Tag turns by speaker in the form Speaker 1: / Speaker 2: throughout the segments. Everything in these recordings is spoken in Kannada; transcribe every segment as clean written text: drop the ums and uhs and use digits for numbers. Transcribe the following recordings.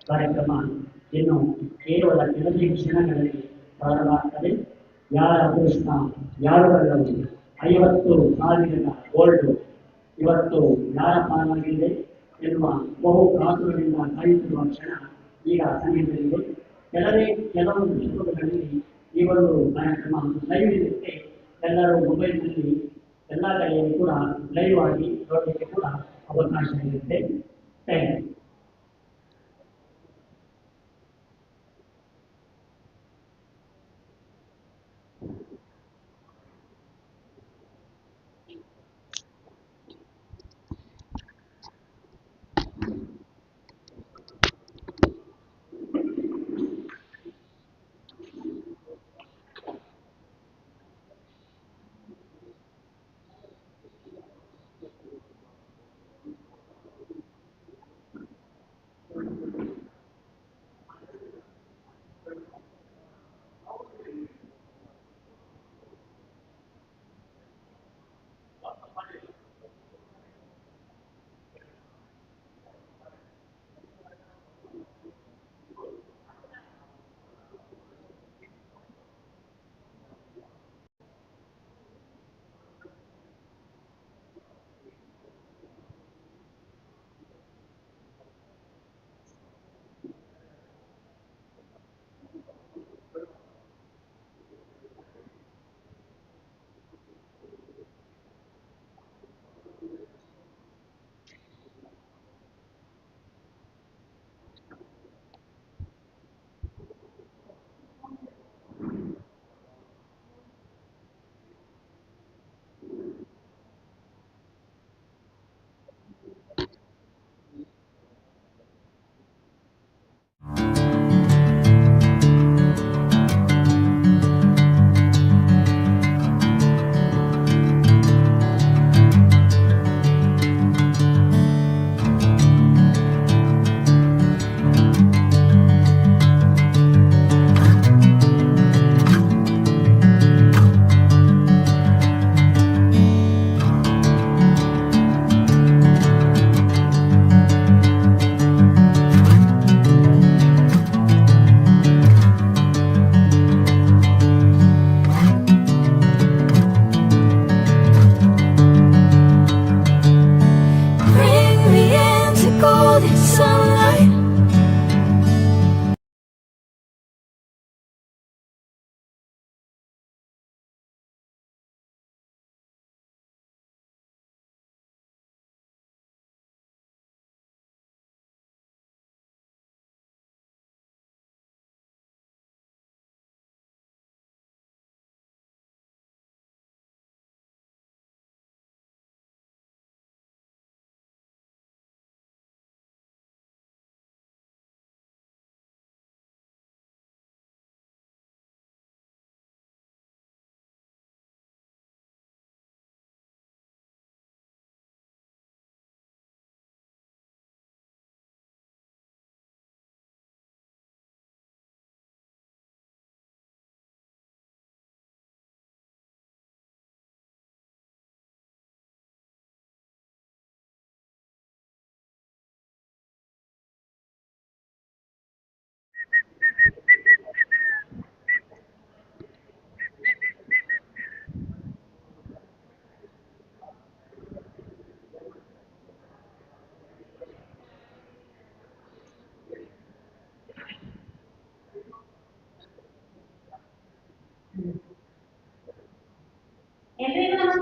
Speaker 1: ಕಾರ್ಯಕ್ರಮ ಇನ್ನು ಕೇವಲ ಕೆಲವೇ ಕ್ಷಣಗಳಲ್ಲಿ ಪ್ರಾರಂಭವಾಗ್ತದೆ. ಯಾರ ಅದೃಷ್ಟ ಯಾರಲ್ಲವೂ 50,000 ಗೋಲ್ಡ್ ಇವತ್ತು ಯಾರ ಪಾಲಾಗಿದೆ ಎನ್ನುವ ಬಹು ಕಾತುರದಿಂದ ಕಾಯುತ್ತಿರುವ ಕ್ಷಣ ಈಗ ಸಮಯದಲ್ಲಿದೆ. ಕೆಲವು ನಿಮಿಷಗಳಲ್ಲಿ ಈ ಒಂದು ಕಾರ್ಯಕ್ರಮ ಲೈವ್ ಇರುತ್ತೆ. ಎಲ್ಲರೂ ಮೊಬೈಲ್ನಲ್ಲಿ ಎಲ್ಲ ಕಡೆಯಲ್ಲಿ ಕೂಡ ಲೈವ್ ಆಗಿ ನೋಡಲಿಕ್ಕೆ ಕೂಡ ಅವಕಾಶ ಇರುತ್ತೆ. Thank you.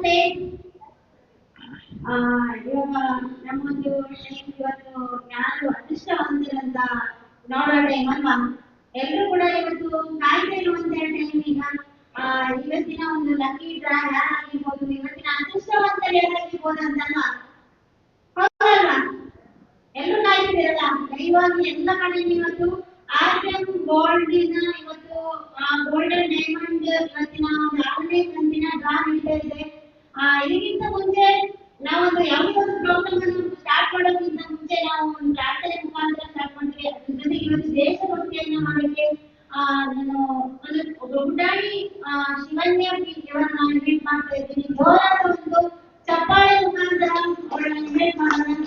Speaker 2: ಮತ್ತೆ ಇವಾಗ ನಮ್ಮೊಂದು ಇವತ್ತು ಯಾರು ಅದೃಷ್ಟವಂತರಂತ ನೋಡೋ ಟೈಮ್ ಅಲ್ವಾ. ಎಲ್ಲರೂ ಕೂಡ ಇವತ್ತು ಕಾಯ್ತಾ ಇರುವಂತ ಟೈಮ್ ಈಗ ಇವತ್ತಿನ ಒಂದು ಲಕ್ಕಿ ಡ್ರಾ ಯಾರಾಗಿರ್ಬೋದು, ಇವತ್ತಿನ ಅದೃಷ್ಟವಂತರು ಯಾರಾಗಿರ್ಬೋದು ಅಂತಲ್ವಾ. ಹೌದಲ್ವಾ? ಎಲ್ಲರೂ ಕಾಯ್ತಿದ್ದೀರಲ್ಲ. ದಯವಾಗಿ ಎಲ್ಲ ಕಡೆ ಇವತ್ತು ಆರ್ಎಂ ಗೋಲ್ಡ್ ಇವತ್ತು ಗೋಲ್ಡನ್ ಡೈಮಂಡ್ ಇವತ್ತಿನ ಒಂದು 6ನೇ ಕಂತಿನ ಡ್ರಾ ನಡೀತಾ ಇದೆ. ಇದಕ್ಕಿಂತ ಮುಂಚೆ ನಾವೊಂದು ಯಾವುದೇ ಒಂದು ಪ್ರೋಗ್ರಾಮ್ ಅನ್ನು ಸ್ಟಾರ್ಟ್ ಮಾಡೋಕ್ಕಿಂತ ಮುಂಚೆ ನಾವು ಒಂದು ಪ್ರಾರ್ಥನೆ ಮುಖಾಂತರ ಸ್ಟಾರ್ಟ್ ಮಾಡ್ತೀವಿ. ಅದ್ರ ಜೊತೆಗೆ ಇವತ್ತು ದೇಶಭಕ್ತಿಯನ್ನ ಮಾಡಲಿಕ್ಕೆ ನಾನು ಒಬ್ಬ ಪುಟಾಣಿ ಶಿವನ್ಯ ಇವರನ್ನ ಇನ್ವೈಟ್ ಮಾಡ್ತಾ ಇದ್ದೀನಿ. ಜೋರಾದ ಒಂದು ಚಪ್ಪಾಳೆ ಮುಖಾಂತರ ಅವರನ್ನ ಇನ್ವೈಟ್ ಮಾಡೋಣ.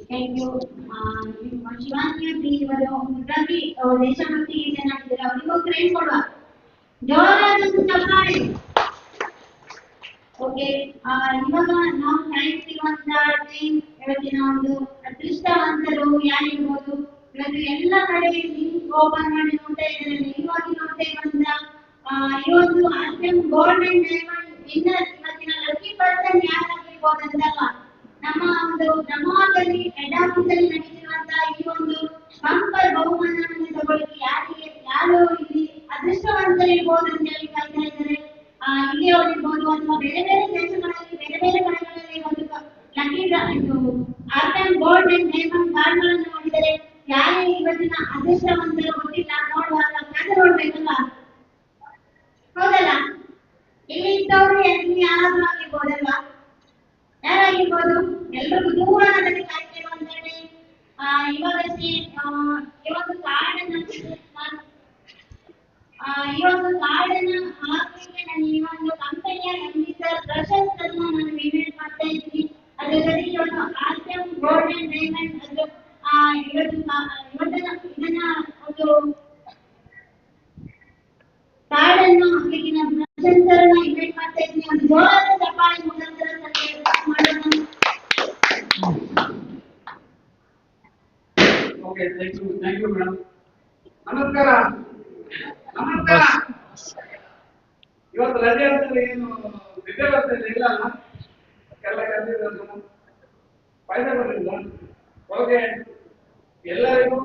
Speaker 2: Thank you. ಶಿವಾನಿ ಇವರು ಮುದ್ರಾಗಿ ದೇಶಭಕ್ತಿ ಗೀತೆ ಹಾಡಿದ್ದಾರೆ. ಅವರಿಗೂ ಕ್ರೆಡಿಟ್ ಕೊಡುವ. ಜೋರಾದಂತ ಚಪ್ಪಾಳೆ. ಓಕೆ, ಇವಾಗ ನಾವು ಕಾಯ್ತಿರುವಂತ ಟೈಮ್ ಇವತ್ತಿನ ಒಂದು ಅದೃಷ್ಟವಂತರು ಯಾರಿರ್ಬೋದು. ಇವತ್ತು ಎಲ್ಲ ಕಡೆ ಲಿಂಕ್ ಓಪನ್ ಮಾಡಿ ನೋಡ್ತಾ ಇದ್ದಾರೆ. ನೀವಾಗಿ ನೋಡ್ತಾ ಇರುವಂತ ಈ ಒಂದು RM gold and diamond winner ಇವತ್ತಿನ ಲಕ್ಕಿ ಪರ್ಸನ್ ಯಾರಾಗಿರ್ಬೋದು ಅಂತಲ್ವಾ. ನಮ್ಮ ಒಂದು ಬ್ರಹ್ಮಾವರದಲ್ಲಿ ಎಡಾಪುರದಲ್ಲಿ ನಡೀತಿರುವಂತಹ ಈ ಒಂದು ಬಂಪರ್ ಬಹುಮಾನವನ್ನು ತಗೊಳ್ಳಿಕ್ಕೆ ಯಾರು ಇಲ್ಲಿ ಅದೃಷ್ಟವಂತರಿರ್ಬೋದು ಅಂತ ಹೇಳಿ ಕಾಯ್ತಾ ಇದ್ದಾರೆ. ಇಲ್ಲಿ ಅವರಿರ್ಬೋದು ಅಥವಾ ಬೇರೆ ಬೇರೆ ದೇಶಗಳಲ್ಲಿ ಬೇರೆ ಬೇರೆ ಕಡೆಗಳಲ್ಲಿ ಒಂದು ಲಕ್ಕಿ ಇದು ಆರ್ಎಂ ಗೋಲ್ಡ್ ಅಂಡ್ ಡೈಮಂಡ್ ಕಾರ್ಡ್ಗಳನ್ನು ನೋಡಿದರೆ ಯಾರೇ ಇವತ್ತಿನ ಅದೃಷ್ಟವಂತರು ಗೊತ್ತಿಲ್ಲ. ನೋಡುವಾಗ ಕಾದು ನೋಡ್ಬೇಕಲ್ಲ. ಹೌದಲ್ಲ? ಇಲ್ಲಿ ಇದ್ದವರು ಇಲ್ಲಿ ಯಾರಾದ್ರೂ ಆಗಿರ್ಬೋದಲ್ವಾ? ಯಾರಾಗಿರ್ಬೋದು? ಎಲ್ಲರೂ ಕುತೂಹಲದಲ್ಲಿ ಕಾಯ್ತಿರುವಂತೇಳಿ ಇವಾಗಷ್ಟೇ ಈ ಒಂದು ಕಾರ್ಡನ್ನ ಹಾಕಲಿಕ್ಕೆ ನಾನು ಈ ಒಂದು ಕಂಪನಿಯ ಎಂಡಿಸರ್ ಪ್ರಶಸ್ತ್ ಅನ್ನ ನಾನು ಇನ್ವೈಟ್ ಮಾಡ್ತಾ ಇದ್ದೀನಿ. ಅದ್ರ ಜೊತೆಗೆ ಇವತ್ತು ಆರ್ಎಂ ಗೋಲ್ಡ್ ಅಂಡ್ ಡೈಮಂಡ್ ಅದು ಇದನ್ನ ಒಂದು ಕಾರ್ಡನ್ನು ಹಾಕಲಿಕ್ಕೆ ನಾನು ಪ್ರಶಸ್ತರನ್ನ ಇನ್ವೈಟ್ ಮಾಡ್ತಾ ಇದ್ದೀನಿ. ಒಂದು ಜೋರಾದ ಚಪ್ಪಾಳೆ ಮುಖಾಂತರ ಮಾಡೋಣ.
Speaker 3: Okay, thank you, madam. ನಮಸ್ಕಾರ ನಮಸ್ಕಾರ. ಇವತ್ತು ರಜೆ ಅಂತ ಏನು ವಿದ್ಯಾಭ್ಯಾಸ ಇಲ್ಲ ಅಲ್ಲ, ಎಲ್ಲ ಕರೆದಿದ್ರು ಫಾಯ್ದೆ ಬರಲಿಲ್ಲ. ಓಕೆ, ಎಲ್ಲರಿಗೂ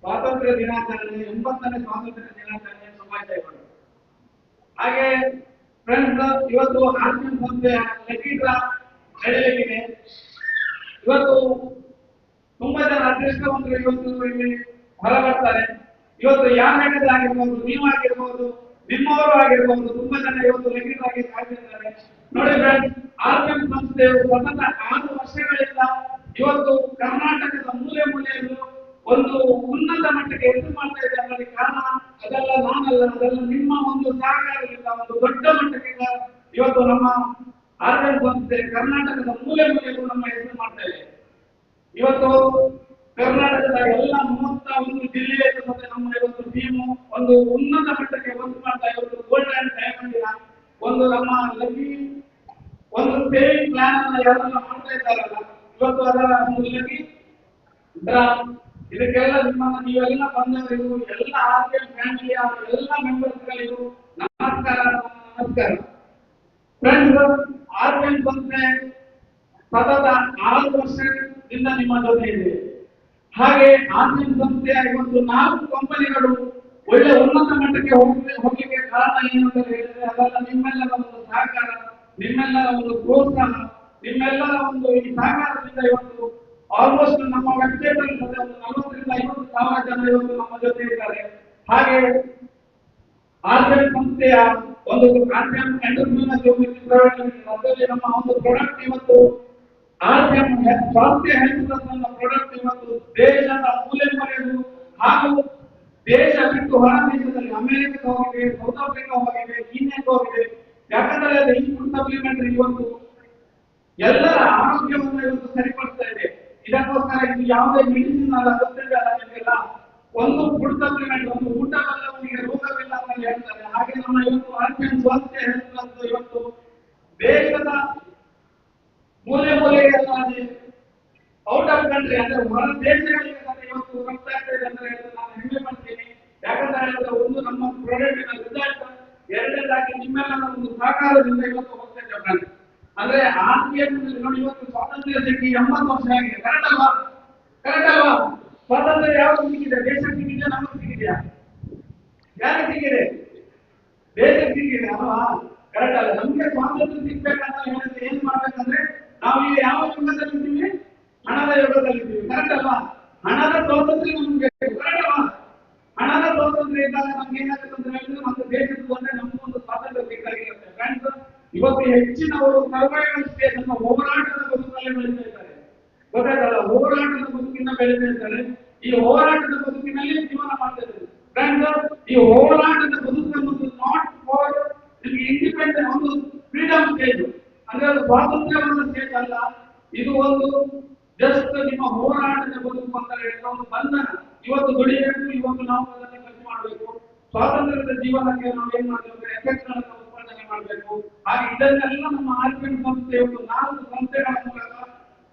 Speaker 3: ಸ್ವಾತಂತ್ರ್ಯ ದಿನಾಚರಣೆ 80ನೇ ಸ್ವಾತಂತ್ರ್ಯ ದಿನಾಚರಣೆ ಶುಭಾಶಯಗಳು. ಹಾಗೆ ಫ್ರೆಂಡ್ಸ್, ಇವತ್ತು ಆರ್ಮಿ ಸಂಸ್ಥೆಯ ಲಕ್ಕಿ ಡ್ರಾ ನಡೆಯಲಿದೆ. ಇವತ್ತು ತುಂಬಾ ಜನ ಅದೃಷ್ಟವಂತರು ಇವತ್ತು ಇಲ್ಲಿ ಹೊರ ಬರ್ತಾರೆ. ಇವತ್ತು ಯಾರು ಆಗಿರ್ಬೋದು, ನೀವಾಗಿರ್ಬೋದು, ನಿಮ್ಮವರು ಆಗಿರ್ಬೋದು, ತುಂಬಾ ಜನ ಇವತ್ತು ಲಕ್ಕಿ ಡ್ರಾಗೆ ಕಾಯ್ದಿದ್ದಾರೆ. ನೋಡಿ ಫ್ರೆಂಡ್ಸ್, ಆರ್ಎಂ ಸಂಸ್ಥೆಯು ಸತತ 6 ವರ್ಷಗಳಿಂದ ಇವತ್ತು ಕರ್ನಾಟಕದ ಮೂಲೆ ಮೂಲೆಯಲ್ಲೂ ಒಂದು ಉನ್ನತ ಮಟ್ಟಕ್ಕೆ ಎದ್ದು ಮಾಡ್ತಾ ಇದೆ ಅನ್ನೋದಕ್ಕೆ ಕಾರಣ ಅದೆಲ್ಲ ನಾನಲ್ಲ, ಅದೆಲ್ಲ ನಿಮ್ಮ ಒಂದು ಸಹಕಾರದಿಂದ ಒಂದು ದೊಡ್ಡ ಮಟ್ಟಕ್ಕೆ ಇವತ್ತು ನಮ್ಮ ಆರ್ಎಂ ಸಂಸ್ಥೆ ಕರ್ನಾಟಕದ ಮೂಲೆ ಮೂಲೆಯಲ್ಲೂ ನಮ್ಮ ಎದ್ದು ಮಾಡ್ತಾ ಇದೆ. ಇವತ್ತು ಕರ್ನಾಟಕದ ಎಲ್ಲ 31 ಜಿಲ್ಲೆಯ ಮತ್ತೆ ನಮ್ಮ ಇವತ್ತು ಟೀಮು ಒಂದು ಉನ್ನತ ಮಟ್ಟಕ್ಕೆ ವರ್ಕ್ ಮಾಡ್ತಾ ಇವತ್ತು ಗೋಲ್ಡ್ ಅಂಡ್ ಡೈಮಂಡ್ ಒಂದು ನಮ್ಮ ಲಕ್ಕಿ ಒಂದು ಸೇವಿಂಗ್ ಪ್ಲಾನ್ ಅನ್ನ ಯಾರೆಲ್ಲ ಮಾಡ್ತಾ ಇದ್ದಾರಲ್ಲ, ಇವತ್ತು ಅದರ ಒಂದು ಲಕ್ಕಿ ಡ್ರಾ ಇದಕ್ಕೆಲ್ಲ ನೀವೆಲ್ಲ ಬಂದವರಿಗೂ ಎಲ್ಲ ಆರ್ಎಂ ಫ್ಯಾಮಿಲಿಯ ಎಲ್ಲ ಮೆಂಬರ್ಸ್ಗಳಿಗೂ ನಮಸ್ಕಾರ ನಮಸ್ಕಾರ. ಫ್ರೆಂಡ್ಸ್, ಆರ್ಎಂ ಸಂಸ್ಥೆ ಸತತ 6 ವರ್ಷದಿಂದ ನಿಮ್ಮ ಜೊತೆ ಇದೆ. ಹಾಗೆ ಆರ್ಎಂ ಸಂಸ್ಥೆಯ ಇವತ್ತು 4 ಕಂಪನಿಗಳು ಒಳ್ಳೆ ಉನ್ನತ ಮಟ್ಟಕ್ಕೆ ಹೋಗ್ಲಿಕ್ಕೆ ಕಾರಣ ಏನು ಅಂತ ಹೇಳಿದ್ರೆ ಅದೆಲ್ಲ ನಿಮ್ಮೆಲ್ಲರ ಒಂದು ಸಹಕಾರ, ನಿಮ್ಮೆಲ್ಲರ ಒಂದು ಪ್ರೋತ್ಸಾಹ, ನಿಮ್ಮೆಲ್ಲರ ಒಂದು ಈ ಸಹಕಾರದಿಂದ ಇವತ್ತು ಆಲ್ಮೋಸ್ಟ್ ನಮ್ಮ ವೆಬ್ಸೈಟ್ ಅಲ್ಲಿ ಒಂದು 40 ರಿಂದ 50 ಸಾವಿರ ಜನ ಇವತ್ತು ನಮ್ಮ ಜೊತೆ ಇದ್ದಾರೆ. ಹಾಗೆ ಆರ್ಎಂ ಸಂಸ್ಥೆಯ ಒಂದು ಆರ್ಎಂ ಎಂಟರ್ಪ್ರಿನರ್ಶಿಪ್ ಪ್ರೈವೇಟ್ ಲಿಮಿಟೆಡ್ ಅದರಲ್ಲಿ ನಮ್ಮ ಒಂದು ಪ್ರಾಡಕ್ಟ್ ಇವತ್ತು ಆರ್ಎಂ ಸ್ವಾಸ್ಥ್ಯ ಹೆಲ್ತ್ ಪ್ಲಸ್ ಅನ್ನೋ ಪ್ರಾಡಕ್ಟ್ ಇವತ್ತು ದೇಶದ ಮೂಲೆ ಮೂಲೆಯಲ್ಲೂ ಹಾಗೂ ದೇಶ ಬಿಟ್ಟು ಹೊರ ದೇಶದಲ್ಲಿ ಅಮೆರಿಕಕ್ಕೆ ಹೋಗಿದೆ, ಸೌತ್ ಆಫ್ರಿಕಾ ಹೋಗಿದೆ, ಕೀನ್ಯಾಕ್ಕೆ ಹೋಗಿದೆ. ಯಾಕಂದ್ರೆ ಅದು ಈ ಫುಡ್ ಸಪ್ಲಿಮೆಂಟರಿ ಇವತ್ತು ಎಲ್ಲರ ಆರೋಗ್ಯವನ್ನು ಇವತ್ತು ಸರಿಪಡಿಸ್ತಾ ಇದೆ. ಇದಕ್ಕೋಸ್ಕರ ಇದು ಯಾವುದೇ ಮೆಡಿಸಿನ್ ಅಲ್ಲ, ಗೊತ್ತಿಲ್ಲ ನಿಮಗೆಲ್ಲ. ಒಂದು ಫುಡ್ ಸಪ್ಲಿಮೆಂಟ್, ಒಂದು ಊಟವಲ್ಲವನಿಗೆ ರೋಗವಿಲ್ಲ ಅಂತ ಹೇಳ್ತಾರೆ. ಹಾಗೆ ನಮ್ಮ ಇವತ್ತು ಆರ್ಎಂ ಸ್ವಾಸ್ಥ್ಯ ಹೆಲ್ತ್ ಪ್ಲಸ್ ಇವತ್ತು ದೇಶದ ಮೂಲೆ ಮೂಲೆಯಲ್ಲ ಔಟ್ ಆಫ್ ಕಂಟ್ರಿ ಅಂದ್ರೆ ಹೊರ ದೇಶಗಳಿಗೆ ಇವತ್ತು ರಫ್ತು ಆಗ್ತಾ ಇದೆ ಅಂತ ಹೇಳಿದ್ರೆ ನಾನು ಹೆಮ್ಮೆ ಪಡ್ತೀನಿ. ಯಾಕಂತ ಹೇಳಿದ್ರೆ ಒಂದು ನಮ್ಮ ಪ್ರಾಡಕ್ಟಿನ ರಿಸಲ್ಟ್, ಎರಡನೇದಾಗಿ ನಿಮ್ಮೆಲ್ಲರ ಒಂದು ಸಹಕಾರದಿಂದ ಇವತ್ತು ಹೋಗ್ತಾ ಇದೆ. ಅಂದ್ರೆ ಆರ್ಎಂ ನೋಡಿ ಇವತ್ತು ಸ್ವಾತಂತ್ರ್ಯ ಸಿಕ್ಕಿ 80 ವರ್ಷ ಆಗಿದೆ. ಕರೆಕ್ಟ್ ಅಲ್ವಾ? ಕರೆಕ್ಟ್ ಅಲ್ವಾ? ಸ್ವಾತಂತ್ರ್ಯ ಯಾವಾಗ ಸಿಕ್ಕಿದೆ? ದೇಶಕ್ಕೆ ಸಿಕ್ಕಿದೆ, ನಮಗೆ ಸಿಕ್ಕಿದೆಯಾ? ಯಾರಿಗೆ ಸಿಕ್ಕಿದೆ? ದೇಶಕ್ಕೆ ಸಿಕ್ಕಿದೆ ಅಲ್ವಾ? ಕರೆಕ್ಟ್ ಅಲ್ಲ? ನಮ್ಗೆ ಸ್ವಾತಂತ್ರ್ಯ ಸಿಗ್ಬೇಕಂತ ಹೇಳಿದ್ರೆ ಏನ್ ಮಾಡ್ಬೇಕಂದ್ರೆ ನಾವು ಈಗ ಯಾವ ಯುಗದಲ್ಲಿದ್ದೀವಿ? ಹಣದ ಯುಗದಲ್ಲಿದ್ದೀವಿ. ಕರೆಕ್ಟ್ ಅಲ್ವಾ? ಹಣದ ಸ್ವಾತಂತ್ರ್ಯ ನಮ್ಗೆ ಕರೆಕ್ಟ್ ಅಲ್ವಾ? ಹಣದ ಸ್ವಾತಂತ್ರ್ಯ ಇದ್ದಾಗ ನಮ್ಗೆ ಏನಾಗುತ್ತೆ ಅಂತ ಹೇಳಿದ್ರೆ ನಮ್ಮ ದೇಶದ ಬಂದ್ರೆ ನಮಗೊಂದು ಸ್ವಾತಂತ್ರ್ಯ ಬೇಕಾಗಿರುತ್ತೆ. ಫ್ರೆಂಡ್ಸ್, ಇವತ್ತು ಹೆಚ್ಚಿನವರು ಸರ್ವೈವಲ್ ಸ್ಟೇಜ್ ಅನ್ನು ಹೋರಾಟದ ಬದುಕಲ್ಲಿ ಬೆಳೀತಾ ಇದ್ದಾರೆ. ಗೊತ್ತಾಯ್ತಲ್ಲ? ಹೋರಾಟದ ಬದುಕಿನ ಬೆಳೀತಾ ಇದ್ದಾರೆ. ಈ ಹೋರಾಟದ ಬದುಕಿನಲ್ಲಿ ಜೀವನ ಮಾಡ್ತಾ ಇದ್ದಾರೆ. ಫ್ರೆಂಡ್ಸ್, ಈ ಹೋರಾಟದ ಬದುಕನ್ನು ನಾಟ್ ಫಾರ್ ಇಂಡಿಪೆಂಡೆಂಟ್ ಒಂದು ಫ್ರೀಡಮ್ ಸ್ಟೇಜ್ ಅಂದ್ರೆ ಅದು ಸ್ವಾತಂತ್ರ್ಯವಾದ ಸ್ಟೇಜ್ ಅಲ್ಲ. ಇದು ಒಂದು ಜಸ್ಟ್ ನಿಮ್ಮ ಹೋರಾಟದ ಬದುಕು ಅಂತ ಹೇಳಿದ್ರೆ ಒಂದು ಬಂಧನ. ಇವತ್ತು ದುಡಿಬೇಕು, ಇವತ್ತು ನಾವು ಅದನ್ನು ಖರ್ಚು ಮಾಡಬೇಕು. ಸ್ವಾತಂತ್ರ್ಯದ ಜೀವನಕ್ಕೆ ನಾವು ಏನ್ ಮಾಡಬೇಕು? ಎಫೆಕ್ಟ್ ಗಳನ್ನು ಉತ್ಪಾದನೆ ಮಾಡಬೇಕು. ಹಾಗೆ ಇದನ್ನೆಲ್ಲ ನಮ್ಮ ಆರ್ಎಂ ಸಂಸ್ಥೆ ಇವತ್ತು 4 ಸಂಸ್ಥೆಗಳ ಮೂಲಕ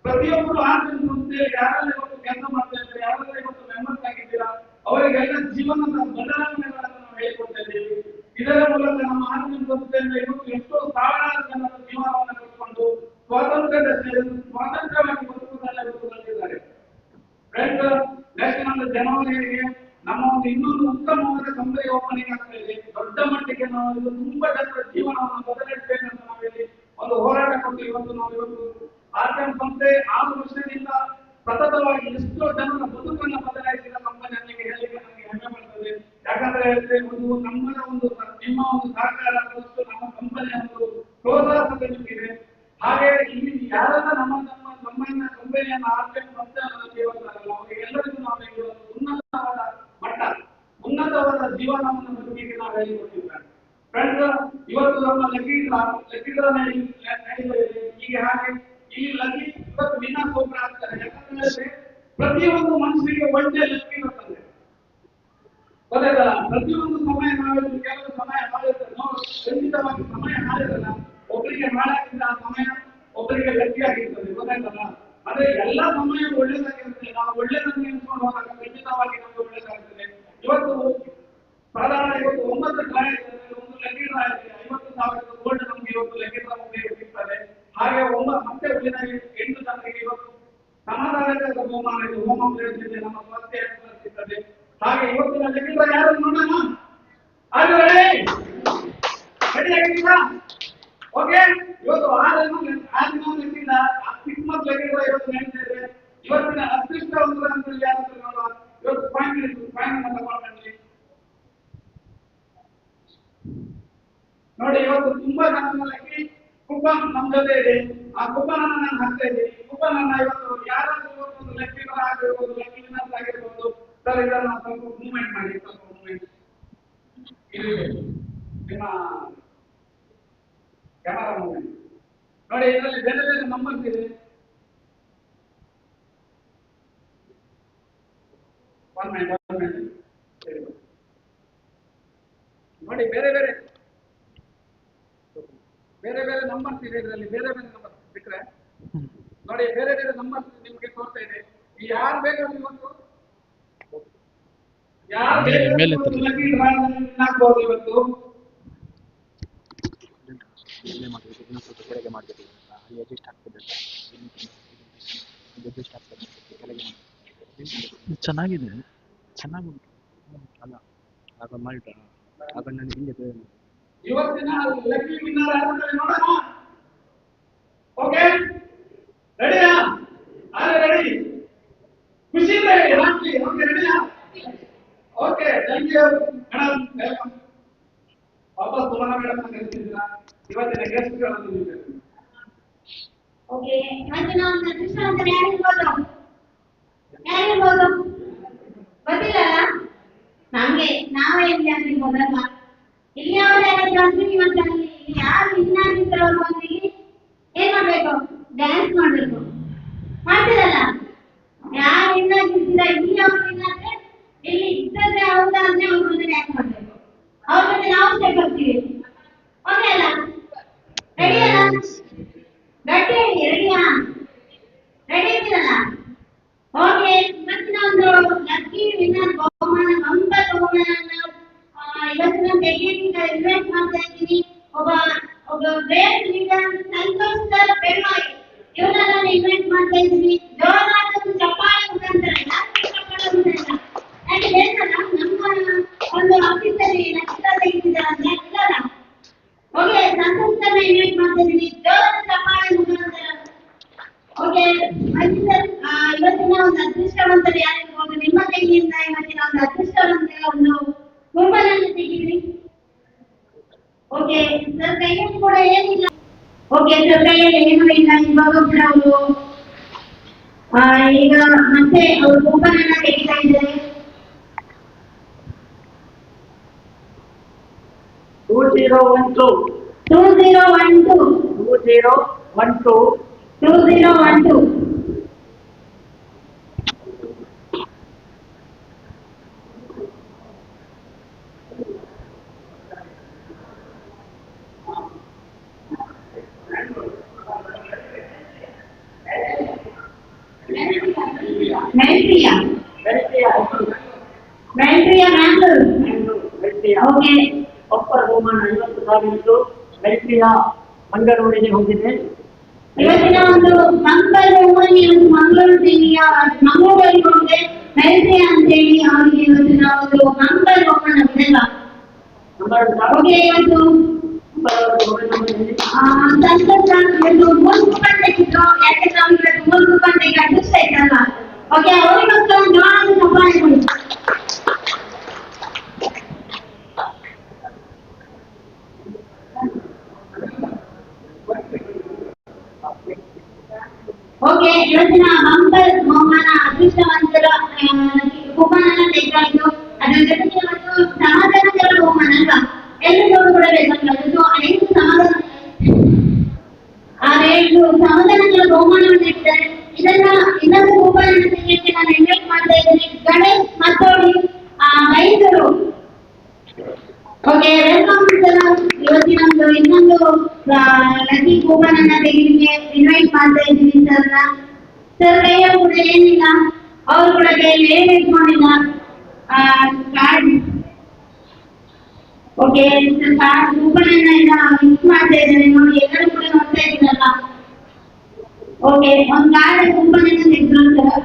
Speaker 3: ಪ್ರತಿಯೊಬ್ಬರು ಆರ್ಎಂ ಸಂಸ್ಥೆಯಲ್ಲಿ ಯಾರೆಲ್ಲ ಇವತ್ತು ಕೆಲಸ ಮಾಡ್ತಾ ಇದ್ದಾರೆ, ಯಾರೆಲ್ಲ ಇವತ್ತು ಮೆಂಬರ್ಸ್ ಆಗಿದ್ದೀರಾ, ಅವರಿಗೆಲ್ಲ ಜೀವನದ ಬದಲಾವಣೆಗಳನ್ನು ನಾವು ಹೇಳಿಕೊಡ್ತಾ ಇದ್ದೀವಿ. ಇದರ ಮೂಲಕ ನಮ್ಮ ಆರ್ಎಂ ಸಂಸ್ಥೆಯಿಂದ ಇವತ್ತು ಎಷ್ಟೋ ಸಾವಿರಾರು ಜನರ ಜೀವನವನ್ನು ಕಟ್ಟಿಕೊಂಡು ಸ್ವಾತಂತ್ರ್ಯವಾಗಿ ಬದುಕುವುದನ್ನು ಇವತ್ತು ಬಂದಿದ್ದಾರೆ. ಫ್ರೆಂಡ್ಸ್, ನೆಕ್ಸ್ಟ್ ನಮ್ಮ ಜನವರಿಗೆ ನಮ್ಮ ಒಂದು ಇನ್ನೊಂದು ಉತ್ತಮವಾದ ಕಂಪನಿ ಓಪನಿಂಗ್ ಆಗ್ತಾ ಇದೆ. ದೊಡ್ಡ ಮಟ್ಟಿಗೆ ನಾವು ತುಂಬಾ ಜನರ ಜೀವನವನ್ನು ಬದಲಾಯಿಸಬೇಕಂತ ನಾವಿಲ್ಲಿ ಒಂದು ಹೋರಾಟ ಕೊಟ್ಟು ಇವತ್ತು ಆರ್ಎಂ ಸಂಸ್ಥೆ 6 ವರ್ಷದಿಂದ ಸತತವಾಗಿ ಎಷ್ಟೋ ಜನರ ಬದುಕನ್ನು ಬದಲಾಯಿಸಿದ ಕಂಪನಿ ಅನ್ನಕ್ಕೆ ಹೇಳಲಿಕ್ಕೆ ನನಗೆ ಹೆಮ್ಮೆ ಬರ್ತದೆ. ಯಾಕಂದ್ರೆ ಹೇಳಿದ್ರೆ ಒಂದು ನಮ್ಮದ ಒಂದು ನಿಮ್ಮ ಒಂದು ಸಹಕಾರ ನಮ್ಮ ಕಂಪನಿಯ ಒಂದು ಪ್ರೋತ್ಸಾಹ ನಿಮಗಿದೆ. ಹಾಗೆ ಇಲ್ಲಿ ಯಾರೆಲ್ಲ ನಮ್ಮ ಕಂಪನಿಯನ್ನು ಆರ್ಎಂ ಸಂಸ್ಥೆಯನ್ನು ಇವತ್ತಾಗಲ್ಲ ಅವರಿಗೆಲ್ಲರಿಗೂ ನಾವು ಉನ್ನತವಾದ ಜೀವನವನ್ನು ಬದುಕಿಗೆ ನಾವು ಹೇಳಿಕೊಟ್ಟಿದ್ದೇವೆ. ಫ್ರೆಂಡ್ಸ್, ಇವತ್ತು ನಮ್ಮ ಲಕ್ಕಿ ಡ್ರಾ ನಡೀತಾ ಇದೆ. ಹೀಗೆ ಹಾಗೆ ಈ ಲಕ್ಕಿ ಇವತ್ತು ದಿನ ಸೋಪರ್ ಆಗ್ತಾರೆ. ಯಾಕಂದ್ರೆ ಪ್ರತಿಯೊಂದು ಮನುಷ್ಯನಿಗೆ ಒಳ್ಳೆ ಲಕ್ಕಿ ಬರ್ತದೆ. ಗೊತ್ತಾಯ್ತಲ್ಲ? ಪ್ರತಿಯೊಂದು ಸಮಯ ನಾವೆಲ್ಲ ಕೆಲವು ಸಮಯ ಮಾಡಿರ್ತದೆ. ನಾವು ಖಂಡಿತವಾಗಿ ಸಮಯ ಮಾಡಿರಲ್ಲ. ಒಬ್ಬರಿಗೆ ಹಾಳಾಗಿದ್ದ ಆ ಸಮಯ ಒಬ್ಬರಿಗೆ ಲಕ್ಕಿ ಆಗಿರ್ತದೆ. ಗೊತ್ತಾಯ್ತಲ್ಲ? ಅಂದ್ರೆ ಎಲ್ಲ ಸಮಯ ಒಳ್ಳೇದಾಗಿರುತ್ತೆ. ನಾವು ಒಳ್ಳೇದನ್ನು ನೆನೆಸ್ಕೊಂಡು ಹೋದಾಗ ಖಂಡಿತವಾಗಿ ನಮಗೆ ಒಳ್ಳೇದಾಗ್ತದೆ. ದಿನ 8 ಜನರಿಗೆ ಇವತ್ತು ಸಮಾಧಾನದ ಬಹುಮಾನ ಇದು. ಹೋಮ ನಡೆಸಿದೆ, ನಮ್ಮ ಸ್ವಾಸ್ಥ್ಯ ಸುಧಾರಿಸುತ್ತದೆ. ಹಾಗೆ ಇವತ್ತಿನ ಲೆಕ್ಕಿಂದ ಯಾರು ನೋಡೋಣ? ಅದು ರೆಡಿ ಆಗಿದ್ದೀರಾ? ಓಕೆ, ಇವತ್ತು 6 ದಿನ ಲೆಕ್ಕಿಂದ ಕ್ರಿಸ್ಮಸ್ ಲೆಕ್ಕಿಂದ ಇವತ್ತು ನಡೆಸಿದ್ರೆ ಇವತ್ತಿನ ಅದೃಷ್ಟವಂತರ ಅಂತ ಯಾರು ನೋಡುವ. ಇವತ್ತು ಪಾಯಿಂಟ್ ತಗೊಂಡ್ಬನ್ನಿ ನೋಡಿ. ಇವತ್ತು ತುಂಬಾ ಜನ ಲೆಕ್ಕಿ ಕೂಪನ್ ನಮ್ಮ ಜೊತೆ ಇದೆ. ಆ ಕೂಪನ್ ಅನ್ನು ನಾನು ಹಾಕ್ತಾ ಇದ್ದೀನಿ. ಕೂಪನ್ ಅನ್ನ ಇವತ್ತು ಯಾರಾದ್ರೂ ಇವತ್ತು ಲೆಕ್ಕಿಗರ ಆಗಿರ್ಬೋದು, ಲೆಕ್ಕಿನರ್ಸ್ ಆಗಿರ್ಬೋದು, ಸರ್ ಇದನ್ನ ಸ್ವಲ್ಪ ಮೂವ್ಮೆಂಟ್ ಮಾಡಿ, ಸ್ವಲ್ಪ ಮೂವ್ಮೆಂಟ್ ಇಲ್ಲಿ ನಿಮ್ಮ ಕ್ಯಾಮರಾ ಮೂವ್ಮೆಂಟ್ ನೋಡಿ. ಇದರಲ್ಲಿ ಬೇರೆ ಬೇರೆ ನಂಬರ್ಸ್ ಇದೆ. 1 ಮಿನಿಟ್ ನೋಡಿ. ಬೇರೆ ಬೇರೆ ನಂಬರ್ಸ್ ಇದೆ ಇದರಲ್ಲಿ. ಬೇರೆ ಬೇರೆ ನಂಬರ್ಸ್ ಬಿಟ್ರೆ ನೋಡಿ, ಬೇರೆ ಬೇರೆ ನಂಬರ್ಸ್ ನಿಮಗೆ ತೋರ್ತಾ ಇದೆ. ಯಾರು ಬೇಕಾದ್ರೂ ಇವತ್ತು ಹಾಕ್ಬಹುದು. ಇವತ್ತು
Speaker 4: ಚೆನ್ನಾಗಿದೆ, ಚೆನ್ನಾಗುಂಟು ಅಲ್ಲ ಆಗ ಮಾಡಿಟ ಆಗ ನಾನು ಹಿಂದೆ
Speaker 3: ಇವತ್ತಿನ ಲಕ್ಕಿ ವಿನ್ನರ್ ಯಾರು ನೋಡೋಣ. ಓಕೆ, ರೆಡಿಯಾ? ರೆಡಿ, ಖುಷಿಯಿಂದ ಹೇಳಿ ಹಾಕಿ. ಓಕೆ, ರೆಡಿಯಾ? Okay, thank you madam. Welcome. ವಾಪಸ್ ಸುಮನ ಮೇಡಮ್ ಕರೆಸಿದ್ದೀರಾ. ಇವತ್ತಿನ ಗೆಸ್ಟ್ ಗಳನ್ನು
Speaker 2: ಓಕೆ, ಇವತ್ತಿನ ಒಂದು ಅದೃಷ್ಟವಂತರು ಯಾರಿರ್ಬೋದು? ಯಾರಿರ್ಬೋದು ಗೊತ್ತಿಲ್ಲ. ನಮ್ಗೆ ನಾವೇ ಇಲ್ಲಿ ಆಗಿರ್ಬೋದಲ್ವಾ? ಇಲ್ಲಿ ಅವ್ರು ಯಾರಾದ್ರೂ ಅಂದ್ರೆ ಇವತ್ತು ಯಾರು ಇನ್ನಾಗಿದ್ರು ಅಂದ್ರೆ ಏನ್ ಮಾಡ್ಬೇಕು? ಡ್ಯಾನ್ಸ್ ಮಾಡ್ಬೇಕು. ಮಾಡ್ತಿರಲ್ಲ? ಯಾರು ಇನ್ನಾಗಿರ್ತೀರ ಇಲ್ಲಿ ಅವ್ರು ಇನ್ನಾದ್ರೆ ಇಲ್ಲಿ ಇದ್ರೆ ಹೌದಾ ಅಂದ್ರೆ ಅವ್ರ ಜೊತೆ ಡ್ಯಾನ್ಸ್ ಮಾಡ್ಬೇಕು. ಅವ್ರ ಜೊತೆ ನಾವು ಸ್ಟೆಪ್ ಬರ್ತೀವಿ. ಓಕೆ ಅಲ್ಲ? ರೆಡಿ ಅಲ್ಲ? ಗಟ್ಟಿ ಹೇಳಿ. ರೆಡಿಯಾ? ರೆಡಿ ಇದ್ದೀರಲ್ಲ? ಓಕೆ, ಇವತ್ತಿನ ಒಂದು ಲಕ್ಕಿ ವಿನ್ನರ್ ಬಹುಮಾನ ಬಂಪರ್ ಬಹುಮಾನ ಇವತ್ತಿನ ತೆಗೆಯಿಂದ ಇನ್ವೈಟ್ ಮಾಡ್ತಾ ಇದ್ದೀನಿ. ಒಬ್ಬ ಗ್ರೇಟ್ ಲೀಡರ್ ಸಂತೋಷ್ ಸರ್ ಬೆಳ್ವಾಯಿ, ಇವರನ್ನ ನಾನು ಇನ್ವೈಟ್ ಮಾಡ್ತಾ ಇದ್ದೀನಿ. ಜೋರಾದ ಚಪ್ಪಾಳೆ ಮುಖಾಂತರ ಯಾಕೆ ಹೇಳ್ತಾರ ನಮ್ಮ ಒಂದು ಆಫೀಸಲ್ಲಿ ನಕ್ಷತ್ರ ತೆಗೆದಿದ್ದಾರೆ ಇಲ್ಲಲ್ಲ. ಓಕೆ, ಸಂತೋಷ್ ಸರ್ನ ಇನ್ವೈಟ್ ಮಾಡ್ತಾ ಇದ್ದೀನಿ. ಜೋರಾದ ಚಪ್ಪಾಳೆ ಮುಖಾಂತರ. ಓಕೆ, ಸರ್ ಇವತ್ತಿನ ಒಂದು ಅದೃಷ್ಟವಂತರು ಯಾರಿರ್ಬೋದು? ನಿಮ್ಮ ಕೈಯಿಂದ ಇವತ್ತಿನ ಒಂದು ಅದೃಷ್ಟವಂತರ ಒಂದು ಕೂಪನ್ ಅನ್ನು ತೆಗೀರಿ. ಓಕೆ ಸರ್, ಕೈಯಲ್ಲಿ ಕೂಡ ಏನಿಲ್ಲ. ಓಕೆ ಸರ್, ಕೈಯಲ್ಲಿ ಏನೂ ಇಲ್ಲ. ಇವಾಗ ಕೂಡ ಅವರು ಈಗ ಮತ್ತೆ ಅವರು ಕೂಪನ್ ಅನ್ನ ತೆಗಿತಾ ಇದ್ದಾರೆ.
Speaker 1: 2012
Speaker 2: 2012
Speaker 1: 2012
Speaker 2: 2012 ಮೆಲ್ಟ್ರಿಯಾ ಮ್ಯಾಂಗ್ಳೂರ್. ಓಕೆ,
Speaker 1: ಒಪ್ಪರ ಬಹುಮಾನ 50,000 ಮೆಲ್ಟ್ರಿಯಾ ಮಂಗಳೂರಿಗೆ ಹೋಗಿದೆ.
Speaker 2: ಇವತ್ತಿನ ಒಂದು ಬಂಪರ್ ಬಹುಮಾನ ಇವತ್ತು ಮಂಗಳೂರಿಗೆ ಹೋಗಿದೆ. ಮೆಲ್ಟ್ರಿಯಾ ಅಂತೇಳಿ ಅವರಿಗೆ ಇವತ್ತಿನ ಒಂದು ಬಂಪರ್ ಬಹುಮಾನ ಇದೆಲ್ಲ. ಓಕೆ, ಇವತ್ತು ಸಂತೋಷ ಒಂದು 3 ಕೂಪನ್ ತೆಗಿದ್ರು. ಯಾಕಂದ್ರೆ ಅವ್ರಿಗೆ 3 ಕೂಪನ್ ತೆಗಿ ಅದೃಷ್ಟ ಇತ್ತಲ್ಲ. ಓಕೆ, ಅವರಿಗೋಸ್ಕರ ಒಂದು ಜೋರಾದ ಚಪ್ಪಾಳೆ ಕೊಡಿ. ಓಕೆ, ಇವತ್ತಿನ ಬಂಪರ್ ಬಹುಮಾನ ಅದೃಷ್ಟವಂತರ ಕೂಪನ್ ಅನ್ನ ತೆಗೆದಾಯ್ತು. ಅದರ ಜೊತೆಗೆ ಇವತ್ತು ಸಮಾಧಾನಕರ ಬಹುಮಾನ ಅಲ್ವಾ? ಎಲ್ಲರೂ ಕೂಡ ಬೇಕಾಗಿರೋದು 5 ಸಮಾಧಾನಕರ ಬಹುಮಾನವನ್ನು ಇಟ್ಟಿದ್ದಾರೆ. ಇನ್ನೊಂದು ಕೂಪನ್ ಅನ್ನು ತೆಗೆಯಕ್ಕೆ ನಾನು ಇನ್ವೈಟ್ ಮಾಡ್ತಾ ಇದ್ದೀನಿ Ganesh Mattodi Mysuru. Okay, welcome sir. ಇವತ್ತಿನ ಇನ್ನೊಂದು ಲಕ್ಕಿ ಕೂಪನ್ ಅನ್ನ ತೆಗೆಲಿಕ್ಕೆ ಇನ್ವೈಟ್ ಮಾಡ್ತಾ ಇದ್ದೀನಿ ಸರ್. ಕೈಯ ಕೂಡ ಏನಿಲ್ಲ, ಅವರು ಕೂಡ ಕೈಯಲ್ಲಿ ಏನು ಇಟ್ಕೊಂಡಿಲ್ಲ ಕಾರ್ಡ್. ಓಕೆ, ಕಾರ್ಡ್ ಕೂಪನ್ ಅನ್ನ ಮಿಕ್ಸ್ ಮಾಡ್ತಾ ಇದ್ದಾರೆ ನೋಡಿ. ಎಲ್ಲರೂ ಕೂಡ ನೋಡ್ತಾ ಇದ್ದೀರಲ್ಲ. ಓಕೆ, ಒಂದು ಕಾರ್ಡ್ ಕೂಪನ್ ಅನ್ನು ತೆಗೆದುಕೊಳ್ಳಿ ಸರ್.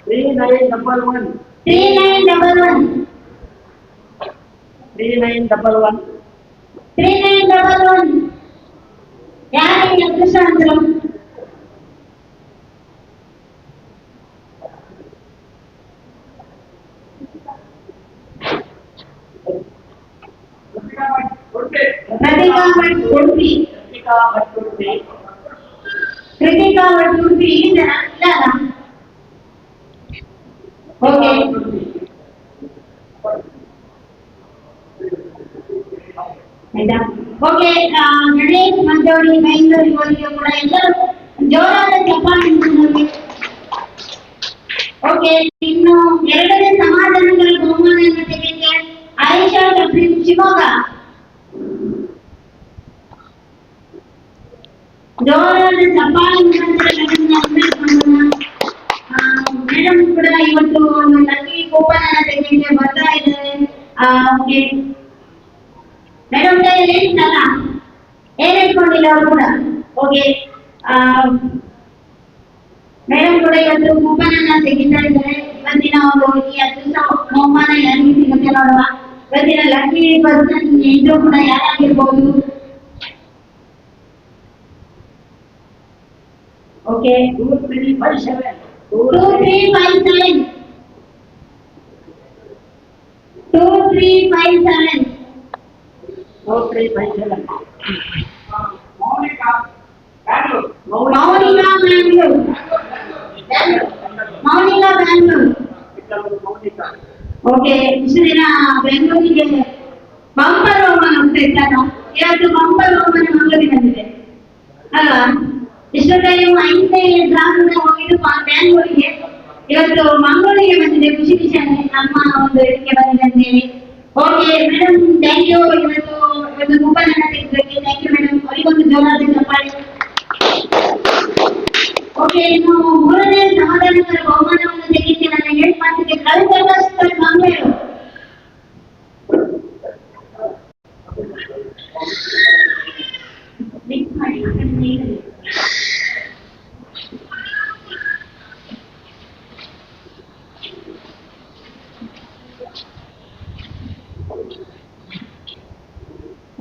Speaker 1: 3911
Speaker 2: 3911
Speaker 1: 3911
Speaker 2: 3911 ಯಾರಿಗೆ ಅದೃಷ್ಟವಂತರು? ಪ್ರತಿಕಾ ಭಟ್ ಉಡುಪಿ. ಕೃತಿಕಾ ಭಟ್ ಉಡುಪಿ ಇದ್ದಾರಾ? ಇಲ್ಲ. ಓಕೆ, ಆಯ್ತಾ? ಓಕೆ, ಗಣೇಶ್ ಮಂಜೋಡಿ ಬೆಂಗಳೂರು ಇವರಿಗೆ ಕೂಡ ಎಲ್ಲರೂ ಜೋರಾದ ಚಪ್ಪಾಳೆ ನಮಗೆ. ಓಕೆ, ಇನ್ನು ಎರಡನೇ ಸಮಾಧಾನಗಳ ಬಹುಮಾನವನ್ನು ತೆಗೆದಿದೆ ಆಯಿಷಾ ಜಫ್ರಿನ್ ಶಿವಮೊಗ್ಗ. ಜೋರಾದ ಚಪ್ಪಾಳೆ ಮೇಡಮ್ ಕೂಡ ಇವತ್ತು ಒಂದು ಲಕ್ಕಿ ಕೂಪನ್ ಅನ್ನ ತೆಗೆದಿದೆ, ಬರ್ತಾ ಇದ್ದಾರೆ. ಓಕೆ ಮೇಡಮ್ ಕೈಯಲ್ಲಿ ಏನಿಲ್ಲ, ಏನ್ ಇಟ್ಕೊಂಡಿಲ್ಲ ಅವರು ಕೂಡ. ಓಕೆ, ಮೇಡಮ್ ಕೂಡ ಇವತ್ತು ಕೂಪನ್ ಅನ್ನ ತೆಗಿತಾ ಇದ್ದಾರೆ. ಇವತ್ತಿನ ಒಂದು ಈ ಅದೃಷ್ಟ ಬಹುಮಾನ ಯಾರಿಗೆ ಸಿಗುತ್ತೆ ನೋಡುವ. ಇವತ್ತಿನ ಲಕ್ಕಿ ಪರ್ಸನ್ ಎಂಟು ಕೂಡ ಯಾರಾಗಿರ್ಬೋದು? ಓಕೆ,
Speaker 1: 2357
Speaker 2: 2357 2357
Speaker 1: 4357
Speaker 3: ಮೌಲಿಕ ಬ್ಯಾಂಗ್ಳೂರ್.
Speaker 2: ಮೌನಿಕಾ ಬ್ಯಾಂಗ್ಳೂರ್. ಮೌನಿಕಾ ಬ್ಯಾಂಗ್ಳೂರ್.
Speaker 1: ಮೌನಿಕಾ
Speaker 2: ಓಕೆ, ಇಷ್ಟು ದಿನ ಬೆಂಗಳೂರಿಗೆ ಬಂಪರ್ ಬಹುಮಾನ ಹೋಗ್ತಾ ಇದ್ದಾನು, ಇವತ್ತು ಬಂಪರ್ ಬಹುಮಾನ ಮಂಗಳೂರಿಗೆ ಬಂದಿದೆ ಅಲ್ವಾ? ಇಷ್ಟು ಟೈಮ್ 5ನೇ ಗ್ರಾಮದಿಂದ ಹೋಗಿದ್ದು ಬ್ಯಾಂಗ್ಳೂರಿಗೆ, ಇವತ್ತು ಮಂಗಳೂರಿಗೆ ಬಂದಿದೆ. ಖುಷಿ ವಿಷಯ ನಮ್ಮ ಒಂದು ಇದಕ್ಕೆ ಬಂದಿದೆ ಅಂತೇಳಿ. Okay madam, thank you. ಇವತ್ತು ಕೂಪನ್ ಅನ್ನ ತೆಗೆದಕ್ಕೆ ಥ್ಯಾಂಕ್ ಯು ಮೇಡಮ್. ಅವರಿಗೊಂದು ಜೋರಾದ ಚಪ್ಪಾಳೆ. ಓಕೆ, ಇನ್ನು ಮೂರನೇ ಸಮಾಧಾನಕರ ಬಹುಮಾನವನ್ನು ತೆಗೆದು ನನ್ನ ಹೇಳಿ ಮಾಡ್ತಿದ್ದೆ ಕಳೆದ ಮಂಗಳೂರು.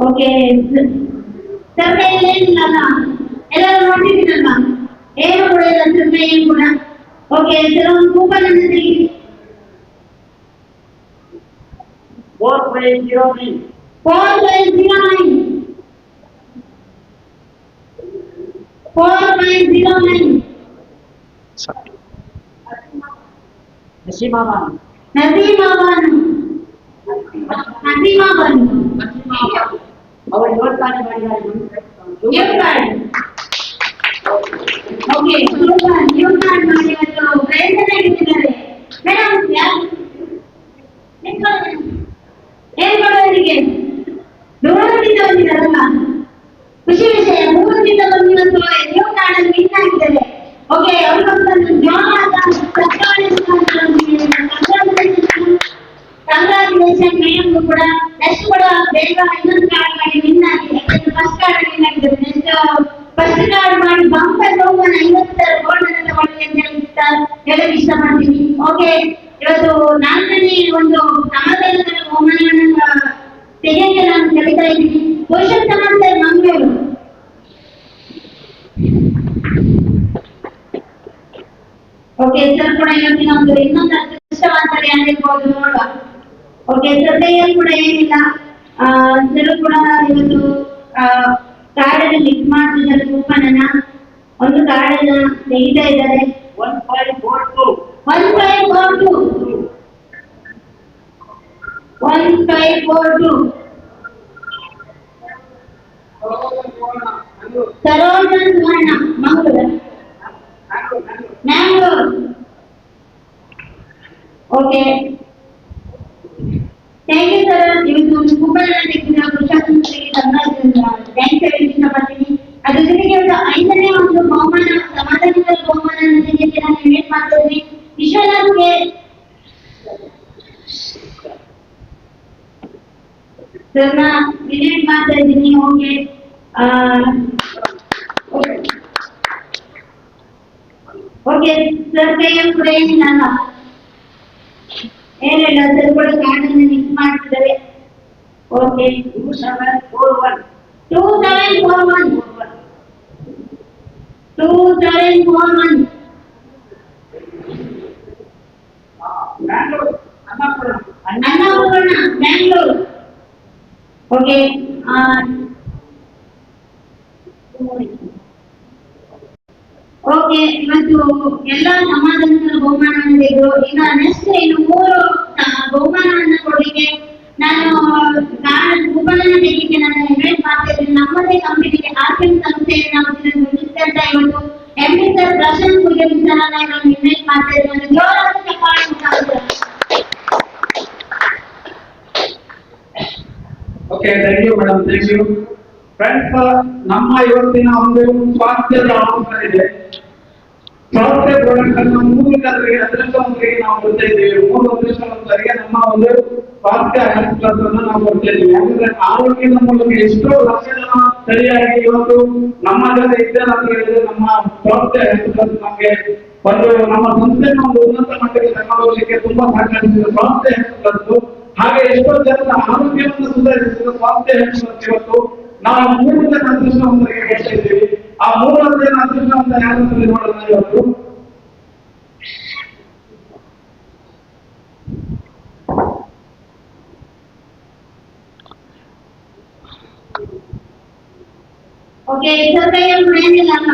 Speaker 2: ಓಕೆ ಸರ್, ಕೈಯಲ್ಲಿ ಏನಿಲ್ಲ, ಎಲ್ಲರೂ ನೋಡ್ತಿದ್ದೀರಲ್ಲ, ಏನು ಕೂಡ ಇಲ್ಲ ಸರ್ ಕೈಯಲ್ಲಿ ಕೂಡ. ಓಕೆ ಸರ್, ಒಂದು ಕೂಪನ್ ಅನ್ನು ತೆಗಿ.
Speaker 1: 4509
Speaker 2: 4509 4509
Speaker 1: ನಸೀಮಾ ಬಾನು ಅವರು ಇವತ್ತಾನೆ ಮಾಡಿದ್ದಾರೆ.
Speaker 2: ಓಕೆ, ನ್ಯೂ ಕಾರ್ಡ್ ಮಾಡಿ ಇವತ್ತು ಪ್ರಯತ್ನ ಇಟ್ಟಿದ್ದಾರೆ ಮೇಡಮ್. ಏನ್ ಮಾಡೋರಿಗೆ ದೂರದಿಂದ ಬಂದಿದ್ದಾರಲ್ಲ, ಖುಷಿ ವಿಷಯ. ದೂರದಿಂದ ಬಂದಿರೋದು ನ್ಯೂ ಕಾರ್ಡ್ ಅಲ್ಲಿ ವಿನ್ ಆಗಿದ್ದಾರೆ. ಓಕೆ, ಅವ್ರಿಗೊಂದು ಜೋರಾದ ಕಂಗ್ರಾಚುಲೇಷನ್ ಮೇಡಮ್ ಕೂಡ. ನೆಕ್ಸ್ಟ್ ಕೂಡ ಬೇಗ ಇನ್ನೊಂದು ಕಾರ್ಡ್ ಮಾಡಿ ವಿನ್ ಆಗಿ, ಯಾಕಂದ್ರೆ ಫಸ್ಟ್ ಕಾರ್ಡ್ ವಿನ್ ಆಗಿದ್ದಾರೆ. ನೆಕ್ಸ್ಟ್ ಫಸ್ಟ್ ಕಾರ್ಡ್ ಮಾಡಿ ಬಂಪರ್ ಬಹುಮಾನ 50,000 ಗೋಲ್ಡ್ ಅನ್ನು ತಗೊಳ್ಳಿ ಅಂತ ಹೇಳಕ್ ಇಷ್ಟಪಡ್ತೀನಿ. ಓಕೆ, ಇವತ್ತು 4ನೇ ಒಂದು ಸಮಾಧಾನಕರ ಬಹುಮಾನವನ್ನು ತೆಗೆಯಕ್ಕೆ ನಾನು ಕಲಿತಾ ಇದ್ದೀನಿ. ಕ್ವಶನ್ ಸಮಾಚಾರ ಮಂಗಳೂರು. ಓಕೆ ಸರ್, ಕೂಡ ಇವತ್ತಿನ ಒಂದು ಇನ್ನೊಂದು ಅದೃಷ್ಟವಂತರು ಯಾರಿರ್ಬೋದು ನೋಡುವ. ಓಕೆ ಸರ್, ಕೈಯಲ್ಲಿ ಕೂಡ ಏನಿಲ್ಲ, ಸರ್ ಕೂಡ ಇವತ್ತು ಕಾರ್ಡ್ ಅನ್ನು ಲಿಕ್ ಮಾಡ್ತಿದ್ದಾರೆ. ಕೂಪನ್ ಅನ್ನ ಒಂದು ಕಾರ್ಡ್ ಅನ್ನ ತೆಗಿತಾ ಇದ್ದಾರೆ.
Speaker 1: 1542
Speaker 2: 1542 1542 Saroja Suvarna Mangaluru Mangalore. Okay, thank you sir. ಇವತ್ತು ಒಂದು ಕೂಪನ್ ಅನ್ನು ತೆಗೆದ ಪ್ರಶಾಸನಿಗೆ ಥ್ಯಾಂಕ್ಸ್ ಹೇಳಿ ಇಷ್ಟಪಡ್ತೀನಿ. ಅದ್ರ ಜೊತೆಗೆ ಒಂದು 5ನೇ ಒಂದು ಬಹುಮಾನ ಸಮಾಧಾನಕರ ಬಹುಮಾನ ತೆಗೆಯಕ್ಕೆ ನಾನು ವೇಟ್ ಮಾಡ್ತಿದ್ದೀನಿ. ವಿಶ್ವನಾಥ್ಗೆ ಸರ್ನ ವಿನೇಟ್ ಮಾಡ್ತಾ ಇದ್ದೀನಿ. ಓಕೆ, ಓಕೆ ಸರ್ ಕೈಯಲ್ಲಿ ಕೂಡ ಏನಿಲ್ಲ ಅಲ್ಲ ಏನಿಲ್ಲ ಸರ್ ಕೂಡ ಕಾರ್ಡನ್ನು ಲಿಂಕ್ ಮಾಡ್ತಿದ್ದಾರೆ. Okay
Speaker 1: 2741
Speaker 2: 2741 2741
Speaker 3: Bangalore Annapurna
Speaker 2: Annapurna Bangalore. Okay okay ಇವತ್ತು ಎಲ್ಲ ಸಮಾಧಾನದ ಬಹುಮಾನವನ್ನು ತೆಗೆದು ಈಗ ನೆಕ್ಸ್ಟ್ ಇನ್ನು 3 ಬಹುಮಾನವನ್ನು ಕೊಡಲಿಕ್ಕೆ ನಾನು ಕೂಪನನ್ನು ತೆಗಿಲಿಕ್ಕೆ ನಾನು ಇನ್ವೈಟ್ ಮಾಡ್ತಾ ಇದ್ದೀನಿ. ನಮ್ಮದೇ ಕಂಪನಿಗೆ ಆರ್ಪಿಎಂ ಸಂಸ್ಥೆಯನ್ನು ನಾವು ಅಂತ ಇವತ್ತು MD sir Prashanth Poojary sir ನಾನು ಇನ್ವೈಟ್ ಮಾಡ್ತಾ ಇದ್ದೀನಿ. ಜೋರಾದ ಚಪ್ಪಾಳೆ ಮುಖಾಂತರ.
Speaker 3: Okay, thank you madam, thank you friends. ನಮ್ಮ ಇವತ್ತಿನ ಒಂದು ಸ್ವಾಸ್ಥ್ಯದ ಆಫರ್ ಇದೆ. ಸ್ವಾಸ್ಥ್ಯ ಪ್ರಾಡಕ್ಟ್ ಅನ್ನು 3 ಜನರಿಗೆ ಅದೃಷ್ಟವಂತರಿಗೆ ನಾವು ಕೊಡ್ತಾ ಇದ್ದೀವಿ. 3 ಅದೃಷ್ಟವಂತರಿಗೆ ನಮ್ಮ ಒಂದು ಸ್ವಾಸ್ಥ್ಯ ಹೆಲ್ತ್ ಪ್ಲಸ್ ಅನ್ನು ನಾವು ಕೊಡ್ತಾ ಇದ್ದೀವಿ. ಯಾಕಂದ್ರೆ ಆರೋಗ್ಯದ ಮೂಲಕ ಎಷ್ಟೋ ಲಕ್ಷ ಜನ ಸರಿಯಾಗಿ ಇವತ್ತು ನಮ್ಮ ಜೊತೆ ಇದ್ದಾರೆ ಅಂತ ಹೇಳಿದ್ರೆ ನಮ್ಮ ಸ್ವಾಸ್ಥ್ಯ ಹೆಲ್ತ್ ಪ್ಲಸ್ ನಮಗೆ ಒಂದು ನಮ್ಮ ಸಂಸ್ಥೆನ ಒಂದು ಉನ್ನತ ಮಟ್ಟಕ್ಕೆ ತಗೊಂಡು ಹೋಗ್ಲಿಕ್ಕೆ ತುಂಬಾ ಸಹಕರಿಸಿದೆ ಸ್ವಾಸ್ಥ್ಯ ಹೆಲ್ತ್ ಪ್ಲಸ್. ಹಾಗೆ ಎಷ್ಟೋ ಜನರ ಆರೋಗ್ಯವನ್ನು ಸುಧಾರಿಸಿದ ಸ್ವಾಸ್ಥ್ಯ ಹೆಲ್ತ್ ಪ್ಲಸ್ ಇವತ್ತು ನಾವು 3 ಜನ ಅದೃಷ್ಟವಂತರಿಗೆ ಕೊಡ್ತಾ ಇದ್ದೀವಿ. ಆ 3 ಜನ ಅದೃಷ್ಟವಂತ ಯಾರು ಅಂತ ನೋಡೋಣ ಇವತ್ತು.
Speaker 2: ಓಕೆ ಸರ್ ಕೈಯಲ್ಲಿ ಕೂಡ ಏನಿಲ್ಲ ಅಲ್ಲ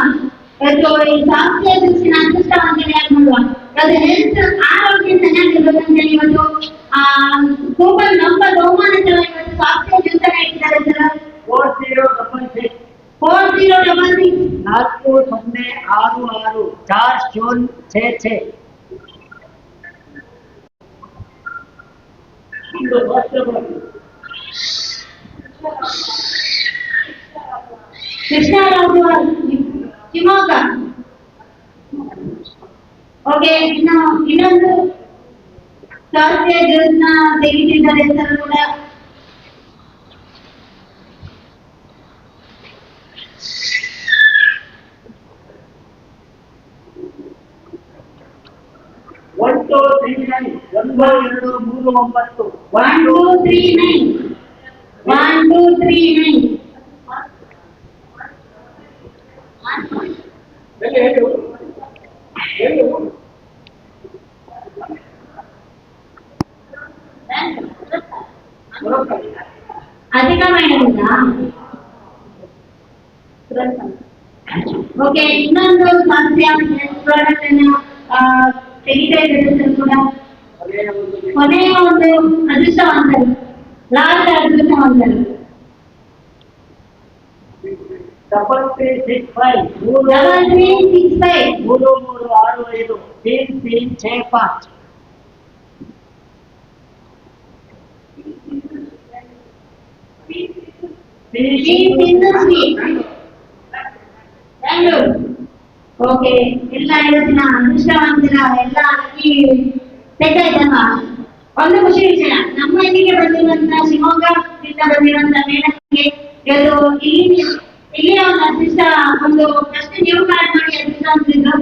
Speaker 2: ಇವತ್ತು ಈ ಸ್ವಾಸ್ಥ್ಯ ದೃಷ್ಟಿನ ಅದೃಷ್ಟವಂತರು ಯಾರು ನೋಡುವ ಅದು ಹೆಲ್ತ್ ಆರೋಗ್ಯ ಚೆನ್ನಾಗಿರ್ಬೇಕಂತ ಇವತ್ತು ಕೂಪನ್ ನಂಬರ್ ಬಹುಮಾನ ಇವತ್ತು ಸ್ವಾಸ್ಥ್ಯ ಚಿಂತನೆ ಇಟ್ಟಿದ್ದಾರೆ ಸರ್.
Speaker 1: 4066
Speaker 2: 4066
Speaker 1: 4066 4066 ಒಂದು
Speaker 2: ಕೃಷ್ಣರಾಜು ಶಿವಮೊಗ್ಗ. ಓಕೆ ಇನ್ನೊಂದು ಸ್ವಾಸ್ಥ್ಯ ಜ್ಯೂಸ್ನ ತೆಗೆದಿದ್ದಾರೆ ಸರ್ ಕೂಡ.
Speaker 1: One two three nine 1239
Speaker 2: 1239 ಅಧಿಕమైనದ. Okay ಇನ್ನೊಂದು ಸ್ವಾಸ್ಥ್ಯ ಪ್ರಾಡಕ್ಟ್ ಅನ್ನು ತೆಗಿತಾ ಇದ್ದಾರೆ ಕೂಡ. ಕೊನೆಯ ಒಂದು ಅದೃಷ್ಟವಂತರು ಲಾಸ್ಟ್ ಅದೃಷ್ಟವಂತರು
Speaker 1: 3365
Speaker 2: 3365
Speaker 1: 3365 3365
Speaker 2: ಬ್ಯಾಂಗ್ಳೂರ್. ಓಕೆ ಎಲ್ಲ ಇವತ್ತಿನ ಅದೃಷ್ಟವಂತರ ಎಲ್ಲ ಅಕ್ಕಿ ಸೆಟ್ ಆಯ್ತಲ್ವಾ? ಒಂದು ಖುಷಿ ವಿಷಯ, ನಮ್ಮ ಇಲ್ಲಿಗೆ ಬಂದಿರುವಂತ ಶಿವಮೊಗ್ಗದಿಂದ ಬಂದಿರುವಂತ ಮೇಡಮ್ಗೆ ಇವತ್ತು ಇಲ್ಲಿಯ ಒಂದು ಅದೃಷ್ಟ ಒಂದು ಫಸ್ಟ್ ನ್ಯೂ ಕಾರ್ಡ್ ಮಾಡಿ ಅದೃಷ್ಟ ಅಂತಿದ್ರು.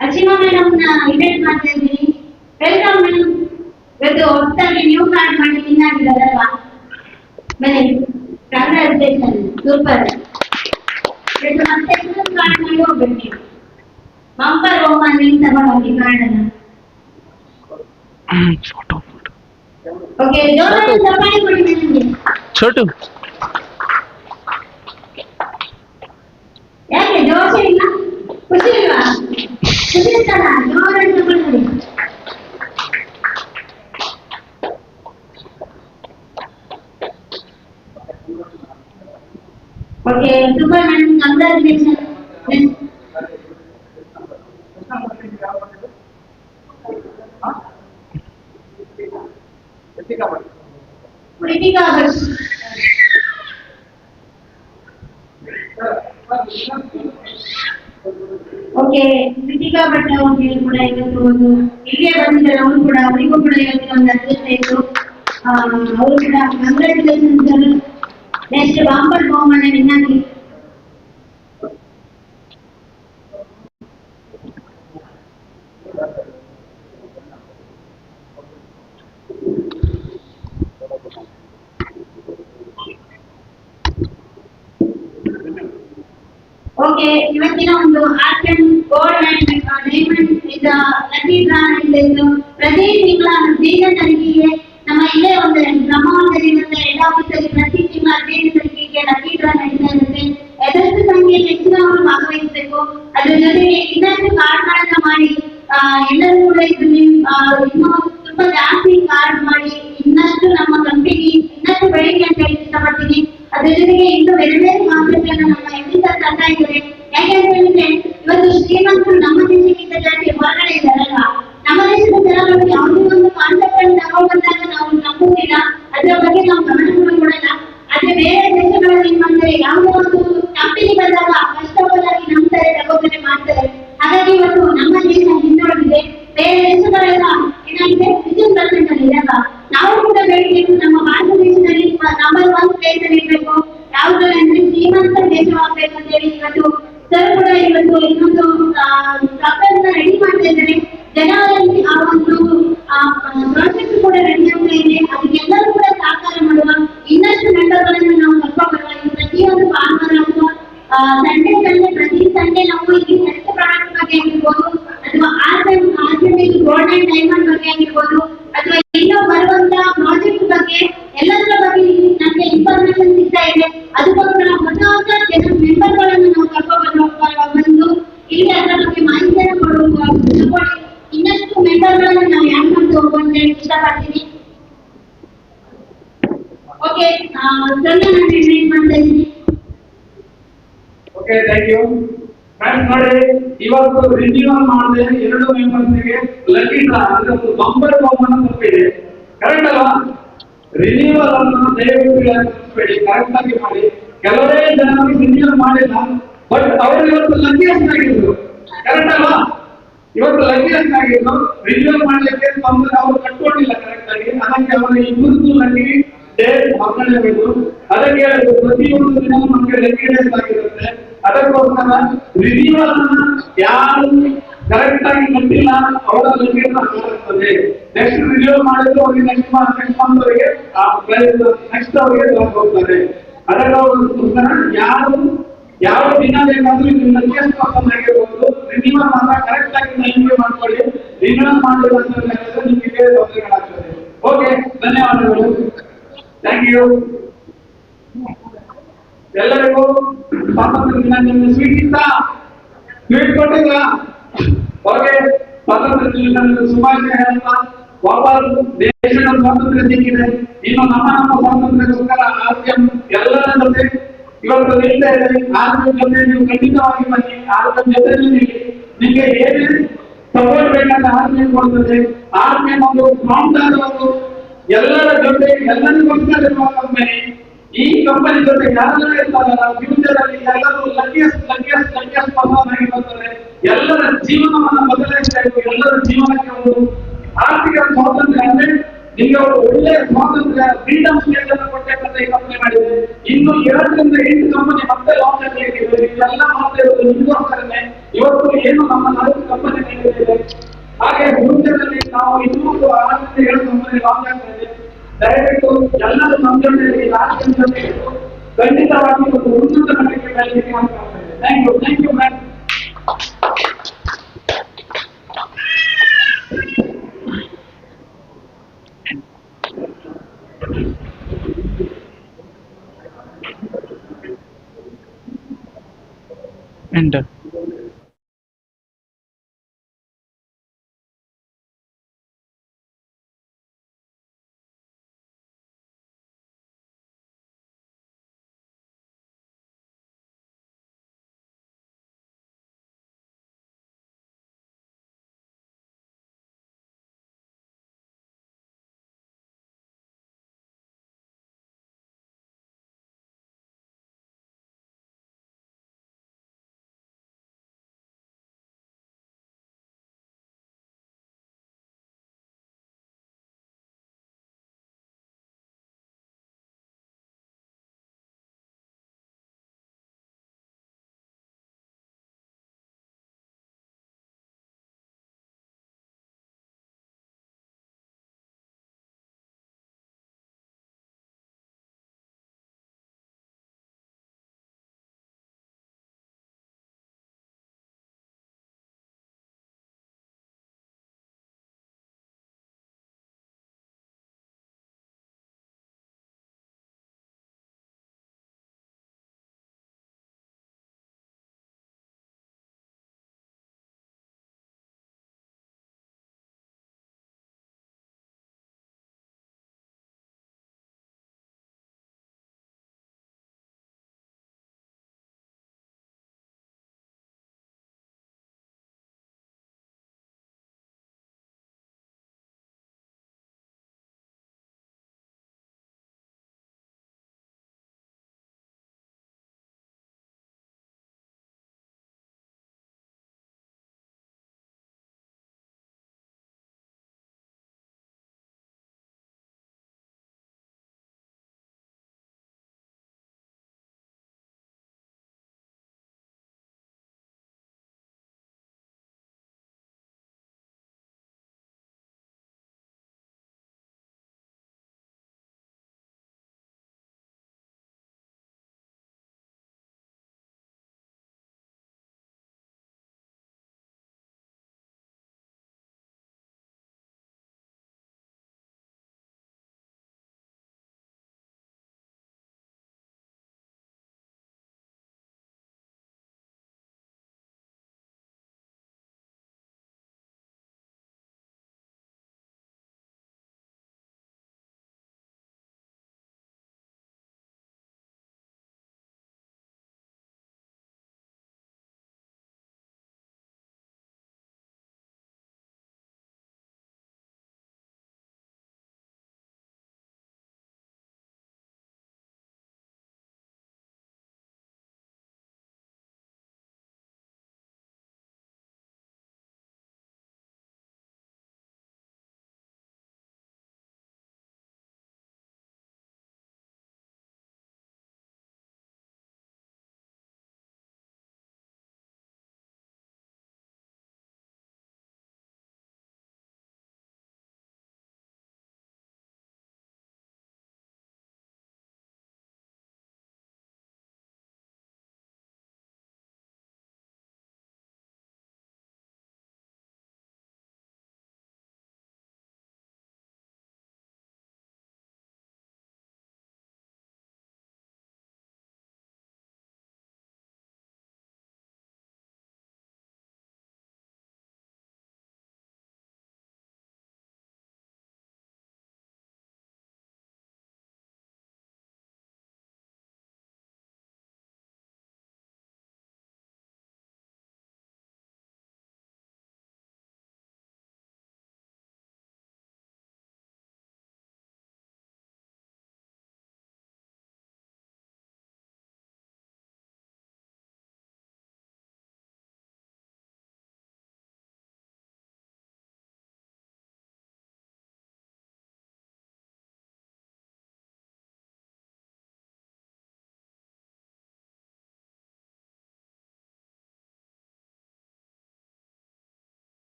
Speaker 2: ಅಚಿಮಾ ಮೇಡಮ್ ನ ಇವೆಂಟ್ ಮಾಡ್ತಾ ಇದ್ದೀನಿ. Welcome madam. ಇವತ್ತು ಹೊಸದಾಗಿ ನ್ಯೂ ಕಾರ್ಡ್ ಮಾಡಿ ವಿನ್ ಆಗಿದ್ದಾರಲ್ವಾ? ಬನ್ನಿ, ಕಂಗ್ರಾಚುಲೇಷನ್, ಸೂಪರ್. ಇವತ್ತು ಮತ್ತೆ ಇನ್ನೊಂದು ಕಾರ್ಡ್ ಮಾಡಿ ಹೋಗ್ಬೇಕು ನೀವು. ಬಂಪರ್ ಬಹುಮಾನ ನೀವು ತಗೊಂಡು ಹೋಗಿ ಕಾರ್ಡ್ ಅನ್ನ. ಓಕೆ, ಜೋರಾಗಿ ಚಪ್ಪಾಳೆ ಕೊಡಿ ನನಗೆ.
Speaker 4: छोटू
Speaker 2: ಯಾಕೆ ದೋಸೆ ಇಲ್ಲ? ಖುಷಿ ಇಲ್ವಾ? ಖುಷಿ ಇರ್ತಲ್ಲ? ಜೋರಾಗಿ ಚಪ್ಪಾಳೆ ಕೊಡಿ. Okay, super madam, congratulation. Preethika Bhat. Okay, Preethika Bhat ಅವ್ರಿಗೆ ಕೂಡ ಇವತ್ತು ಒಂದು ಇಲ್ಲಿಗೆ ಬಂದಿದ್ದಾರೆ. ಅವರು ಕೂಡ ಅವರಿಗೂ ಕೂಡ ಇವತ್ತು ಒಂದು ಅದೃಷ್ಟ ಇತ್ತು. ಅವರು ಕೂಡ ಕಂಗ್ರಾಚುಲೇಷನ್ಸ್. ನೆಕ್ಸ್ಟ್ ಬಾಂಬರ್ ಬಹುಮಾನ ವಿನ್ನಾಗಿ ಓಕೆ. ಇವತ್ತಿನ ಒಂದು ಆರ್ಟ್ ಗೋಲ್ಡ್ ಅಂಡ್ ಡೈಮಂಡ್ ಇದ ಲಕ್ಕಿ ಡ್ರಾ ನಡೆದಿದ್ದು ಪ್ರತಿ ತಿಂಗಳ 15ನೇ ತಾರೀಕಿಗೆ ನಮ್ಮ ಇಲ್ಲೇ ಒಂದು ಬ್ರಹ್ಮಾವರದಲ್ಲಿ ಮತ್ತೆ ಹೆಡ್ ಆಫೀಸಲ್ಲಿ ಪ್ರತಿ ತಿಂಗಳ 15ನೇ ತಾರೀಕಿಗೆ ಲಕ್ಕಿ ಡ್ರಾ ನಡೀತಾ ಇರುತ್ತೆ. ಎದಷ್ಟು ಸಂಖ್ಯೆಯಲ್ಲಿ ಹೆಚ್ಚಿನವರು ಭಾಗವಹಿಸಬೇಕು. ಅದ್ರ ಜೊತೆಗೆ ಇನ್ನಷ್ಟು ಕಾರ್ಡ್ಗಳನ್ನ ಮಾಡಿ ಎಲ್ಲರೂ ಕೂಡ ಇದರಲ್ಲಿ ಇನ್ನೂ ತುಂಬಾ ಜಾಸ್ತಿ ಕಾರ್ಡ್ ಮಾಡಿ ಇನ್ನಷ್ಟು ನಮ್ಮ ಕಂಪನಿ ಇನ್ನಷ್ಟು ಬೆಳಿಗ್ಗೆ ಅಂತ ಹೇಳಿ ಇಷ್ಟಪಡ್ತೀನಿ. ಅದ್ರ ಜೊತೆಗೆ ಇನ್ನು ಬೇರೆ ಬೇರೆ ಕಾನ್ಸೆಪ್ಟ್ ನಮ್ಮ ಎಲ್ಲಿಂದ ತರ್ತಾ ಇದ್ದಾರೆ. ಯಾಕೆ ಅಂತ ಹೇಳಿದ್ರೆ ಇವತ್ತು ಶ್ರೀಮಂತರು ನಮ್ಮ ದೇಶಕ್ಕಿಂತ ಜಾಸ್ತಿ ಹೊರಗಡೆ ಇದ್ದಾರಲ್ಲ. ನಮ್ಮ ದೇಶದ ಜನಗಳು ಯಾವುದೇ ಒಂದು ಕಾನ್ಸೆಪ್ಟ್ ಅನ್ನು ತಗೊಂಡು ಬಂದಾಗ ನಾವು ನಂಬುವುದಿಲ್ಲ, ಅದರ ಬಗ್ಗೆ ನಾವು ಗಮನ ಕೊಡಲ್ಲ. ಆದ್ರೆ ಬೇರೆ ದೇಶಗಳಲ್ಲಿ ಏನ್ ಮಾಡ್ತಾರೆ, ಯಾವುದೇ ಒಂದು ಕಂಪನಿ ಬಂದಾಗ ಕಷ್ಟವಾಗಿ ನಂಬ್ತಾರೆ, ತಗೋತಾರೆ, ಮಾಡ್ತಾರೆ. ಹಾಗಾಗಿ ಇವತ್ತು ನಮ್ಮ ದೇಶ ಹಿಂದುಳಿದಿದೆ. ಬೇರೆ ದೇಶಗಳೆಲ್ಲ ಏನಾಗಿದೆ 15% ಅಲ್ಲಿ ಇರಲ್ಲ. ನಾವು ಕೂಡ ಬೆಳಿಬೇಕು, ನಮ್ಮ ಭಾರತ ದೇಶದಲ್ಲಿ ನಂಬರ್ 1 ಪ್ಲೇಸ್ ಅಲ್ಲಿ ಇರಬೇಕು. ಯಾವುದ್ರಲ್ಲಿ ಅಂದ್ರೆ ಶ್ರೀಮಂತ ದೇಶವಾಗಬೇಕು ಅಂತ ಹೇಳಿ ಇವತ್ತು ಸರ್ ಕೂಡ ಇವತ್ತು ಇನ್ನೊಂದು ಪ್ರಕರಣ ರೆಡಿ ಮಾಡ್ತಾ ಇದ್ದಾರೆ. ಜನರಲ್ಲಿ ಆ ಒಂದು ಪ್ರಾಜೆಕ್ಟ್ ಕೂಡ ರೆಡಿ ಆಗ್ತಾ ಇದೆ. ಅದಕ್ಕೆಲ್ಲರೂ ಕೂಡ ಸಹಕಾರ ಮಾಡುವ ಇನ್ನಷ್ಟು ಮೆಂಬರ್ಗಳನ್ನು ನಾವು ಕರ್ಕೊಂಡು ಬರುವ. ಪ್ರತಿಯೊಂದು ಭಾನುವಾರ ಅಥವಾ ಪ್ರತಿ ಸಂಡೆ ನಾವು ಇಲ್ಲಿ ಹೆಲ್ತ್ ಪ್ರಾಡಕ್ಟ್ ಬಗ್ಗೆ ಆಗಿರ್ಬೋದು ಅಥವಾ ಗೋಲ್ಡ್ ಅಂಡ್ ಡೈಮಂಡ್ ಬಗ್ಗೆ ಆಗಿರ್ಬೋದು ಅಥವಾ ಇನ್ನೂ ಬರುವಂತ ಪ್ರಾಜೆಕ್ಟ್ ಬಗ್ಗೆ ಎಲ್ಲದರ ಬಗ್ಗೆ ನಮಗೆ ಇನ್ಫಾರ್ಮೇಶನ್ ಸಿಗ್ತಾ ಇದೆ. ಅದಕ್ಕೋಸ್ಕರ ಹೊಸ ಹೊಸ ಜನ ಮೆಂಬರ್ಗಳನ್ನು ನಾವು ಬಂದು ಇಲ್ಲಿ ಅದರ ಬಗ್ಗೆ ಮಾಹಿತಿಯನ್ನು ಕೊಡುವ ಇನ್ನಷ್ಟು ಮೆಂಬರ್ಗಳನ್ನು ನಾವು ಯಾಕೆ ಮಾಡ್ತಾ ಹೋಗುವ ಅಂತ ಹೇಳಿ ಇಷ್ಟಪಡ್ತೀನಿ. ಓಕೆ, ಸರ್ ನಾನು ಇನ್ವೈಟ್ ಮಾಡ್ತಾ ಇದ್ದೀನಿ.
Speaker 3: Okay, thank you. ಫ್ರೆಂಡ್ಸ್ ನೋಡಿ, ಇವತ್ತು ರಿನ್ಯೂವಲ್ ಮಾಡಿದೆ 2 ಮೆಂಬರ್ಸ್ಗೆ ಲಕ್ಕಿ ಡ್ರಾ ಅಂದ್ರೆ ಒಂದು ಬಂಪರ್ ಬಹುಮಾನ ತಪ್ಪಿದೆ. ಕರೆಕ್ಟ್ ಅಲ್ವಾ? ರಿನ್ಯೂವಲ್ ಅನ್ನು ದಯವಿಟ್ಟು ಕರೆಕ್ಟ್ ಆಗಿ ಮಾಡಿ. ಕೆಲವೇ ಜನರಿಗೆ ರಿನ್ಯೂವಲ್ ಮಾಡಿಲ್ಲ, ಬಟ್ ಅವರು ಇವತ್ತು ಲಕ್ಕಿಯಸ್ಟ್ ಆಗಿದ್ರು. ಕರೆಕ್ಟ್ ಅಲ್ವಾ? ಇವತ್ತು ಲಕ್ಕಿಯಸ್ಟ್ ಆಗಿದ್ರು. ರಿನ್ಯೂವಲ್ ಮಾಡ್ಲಿಕ್ಕೆ ತೊಂದರೆ ಅವರು ಕಟ್ಕೊಂಡಿಲ್ಲ ಕರೆಕ್ಟ್ ಆಗಿ. ಅದಕ್ಕೆ ಅವರ ಇಬ್ಬರು ಲಕ್ಕಿ ಡೇಟ್ ಮಕ್ಕಳಬೇಕು. ಅದಕ್ಕೆ ಪ್ರತಿಯೊಂದು ದಿನ ನಮಗೆ ಲಕ್ಕಿ ಡೇಟ್ ಆಗಿರುತ್ತೆ. ಅದಕ್ಕೋಸ್ಕರ ರಿನ್ಯೂವಲ್ ಅನ್ನ ಯಾರು ಕರೆಕ್ಟ್ ಆಗಿ ಕಟ್ಟಿಲ್ಲ ಅವರ ಲಕ್ಕಿ ಆಗುತ್ತದೆ. ನೆಕ್ಸ್ಟ್ ರಿನ್ಯೂವಲ್ ಮಾಡಿದ್ರು ಅವರಿಗೆ ನೆಕ್ಸ್ಟ್ ಮಂತ್ ಅವರಿಗೆ ನೆಕ್ಸ್ಟ್ ಅವರಿಗೆ ಹೋಗ್ತಾರೆ. ಅದಕ್ಕೋಸ್ಕರ ಯಾರು ಯಾವ ದಿನ ಬೇಕಾದ್ರೂ ಇದು ಲಕ್ಕಿಯಸ್ಟ್ ಪರ್ಸನ್ ಆಗಿರ್ಬೋದು. ರಿನ್ಯೂವಲ್ ಮಾತ್ರ ಕರೆಕ್ಟ್ ಆಗಿ ಟೈಮ್ಗೆ ಮಾಡ್ಕೊಳ್ಳಿ. ರಿನ್ಯೂವಲ್ ಮಾಡಿಲ್ಲ ಅಂತ ಹೇಳಿದ್ರೆ ನಿಮಗೆ ತೊಂದರೆಗಳಾಗ್ತದೆ. ಓಕೆ, ಧನ್ಯವಾದಗಳು. Thank you. ಎಲ್ಲರಿಗೂ ಸ್ವಾತಂತ್ರ್ಯ ದಿನಾಚರಣೆ ಸ್ವೀಟ್ ಇತ್ತ? ಸ್ವೀಟ್ ಕೊಟ್ಟಿಲ್ಲ? ಓಕೆ, ಸ್ವಾತಂತ್ರ್ಯ ದಿನಾಚರಣೆ ಶುಭಾಶಯ ಹೇಳ್ತಾ ವಾಪಸ್ ದೇಶದ ಸ್ವಾತಂತ್ರ್ಯ ಸಿಕ್ಕಿದೆ. ಇನ್ನು ನಮ್ಮ ಸ್ವಾತಂತ್ರ್ಯಕ್ಕೋಸ್ಕರ ಆರ್ಎಂ ಎಲ್ಲರ ಜೊತೆ ಇವತ್ತು ನಿಲ್ತಾ ಇದೆ. ಆರ್ಎಂ ಜೊತೆ ನೀವು ಖಂಡಿತವಾಗಿ ಬನ್ನಿ. ಆರ್ಎಂ ಜೊತೆ ನಿಮಗೆ ಏನೇ ಸಪೋರ್ಟ್ ಬೇಕಂತ ಆರ್ಎಂ ಕೊಡ್ತದೆ. ಆರ್ಎಂ ಒಂದು ಫೌಂಡರ್ ಒಂದು ಎಲ್ಲರ ಜೊತೆ ಎಲ್ಲರಿಗೋಸ್ಕರ ಇರುವ ಕಂಪನಿ. ಈ ಕಂಪನಿ ಜೊತೆ ಯಾರೆಲ್ಲ ಇರ್ತಾರಲ್ಲ ಫ್ಯೂಚರ್ ಅಲ್ಲಿ ಎಲ್ಲರೂ ಲಕ್ಕಿಯಸ್ಟ್ ಪರ್ಸನ್ ಆಗಿ ಬರ್ತಾರೆ. ಎಲ್ಲರ ಜೀವನವನ್ನು ಬದಲಾಯಿಸಬೇಕು. ಎಲ್ಲರ ಜೀವನಕ್ಕೆ ಒಂದು ಆರ್ಥಿಕ ಸ್ವಾತಂತ್ರ್ಯ ಅಂದ್ರೆ ನಿಮಗೆ ಒಂದು ಒಳ್ಳೆಯ ಸ್ವಾತಂತ್ರ್ಯ ಫ್ರೀಡಮ್ ಸ್ಟೇಟ್ ಅನ್ನು ಕೊಟ್ಟಂತ ಈ ಕಂಪನಿ ಮಾಡಿದೆ. ಇನ್ನು 2 ರಿಂದ 8 ಕಂಪನಿ ಮತ್ತೆ ಲಾಂಚ್ ಆಗಲಿದೆ. ಇದೆಲ್ಲ ಮಾಡ್ತಾ ಇರೋದು ನಿಮಗೋಸ್ಕರನೇ. ಇವತ್ತು ಏನು ನಮ್ಮ 4 ಕಂಪನಿ ಇದೆ. ಹಾಗೆ ಫ್ಯೂಚರ್ ಅಲ್ಲಿ ನಾವು ಇನ್ನೂ 6 ರಿಂದ 7 ಕಂಪನಿ ಲಾಂಚ್ ಆಗ್ತಾ ಇದೆ. ದಯವಿಟ್ಟು ಎಲ್ಲರೂ ನಮ್ಮ ಜೊತೆ ಖಂಡಿತವಾಗಿ ಒಂದು ಉನ್ನತ ಮಟ್ಟಕ್ಕೆ ಬೆಳೆಯಲಿಕ್ಕೆ ಆಗ್ತದೆ. Thank you ma'am.
Speaker 4: Enter.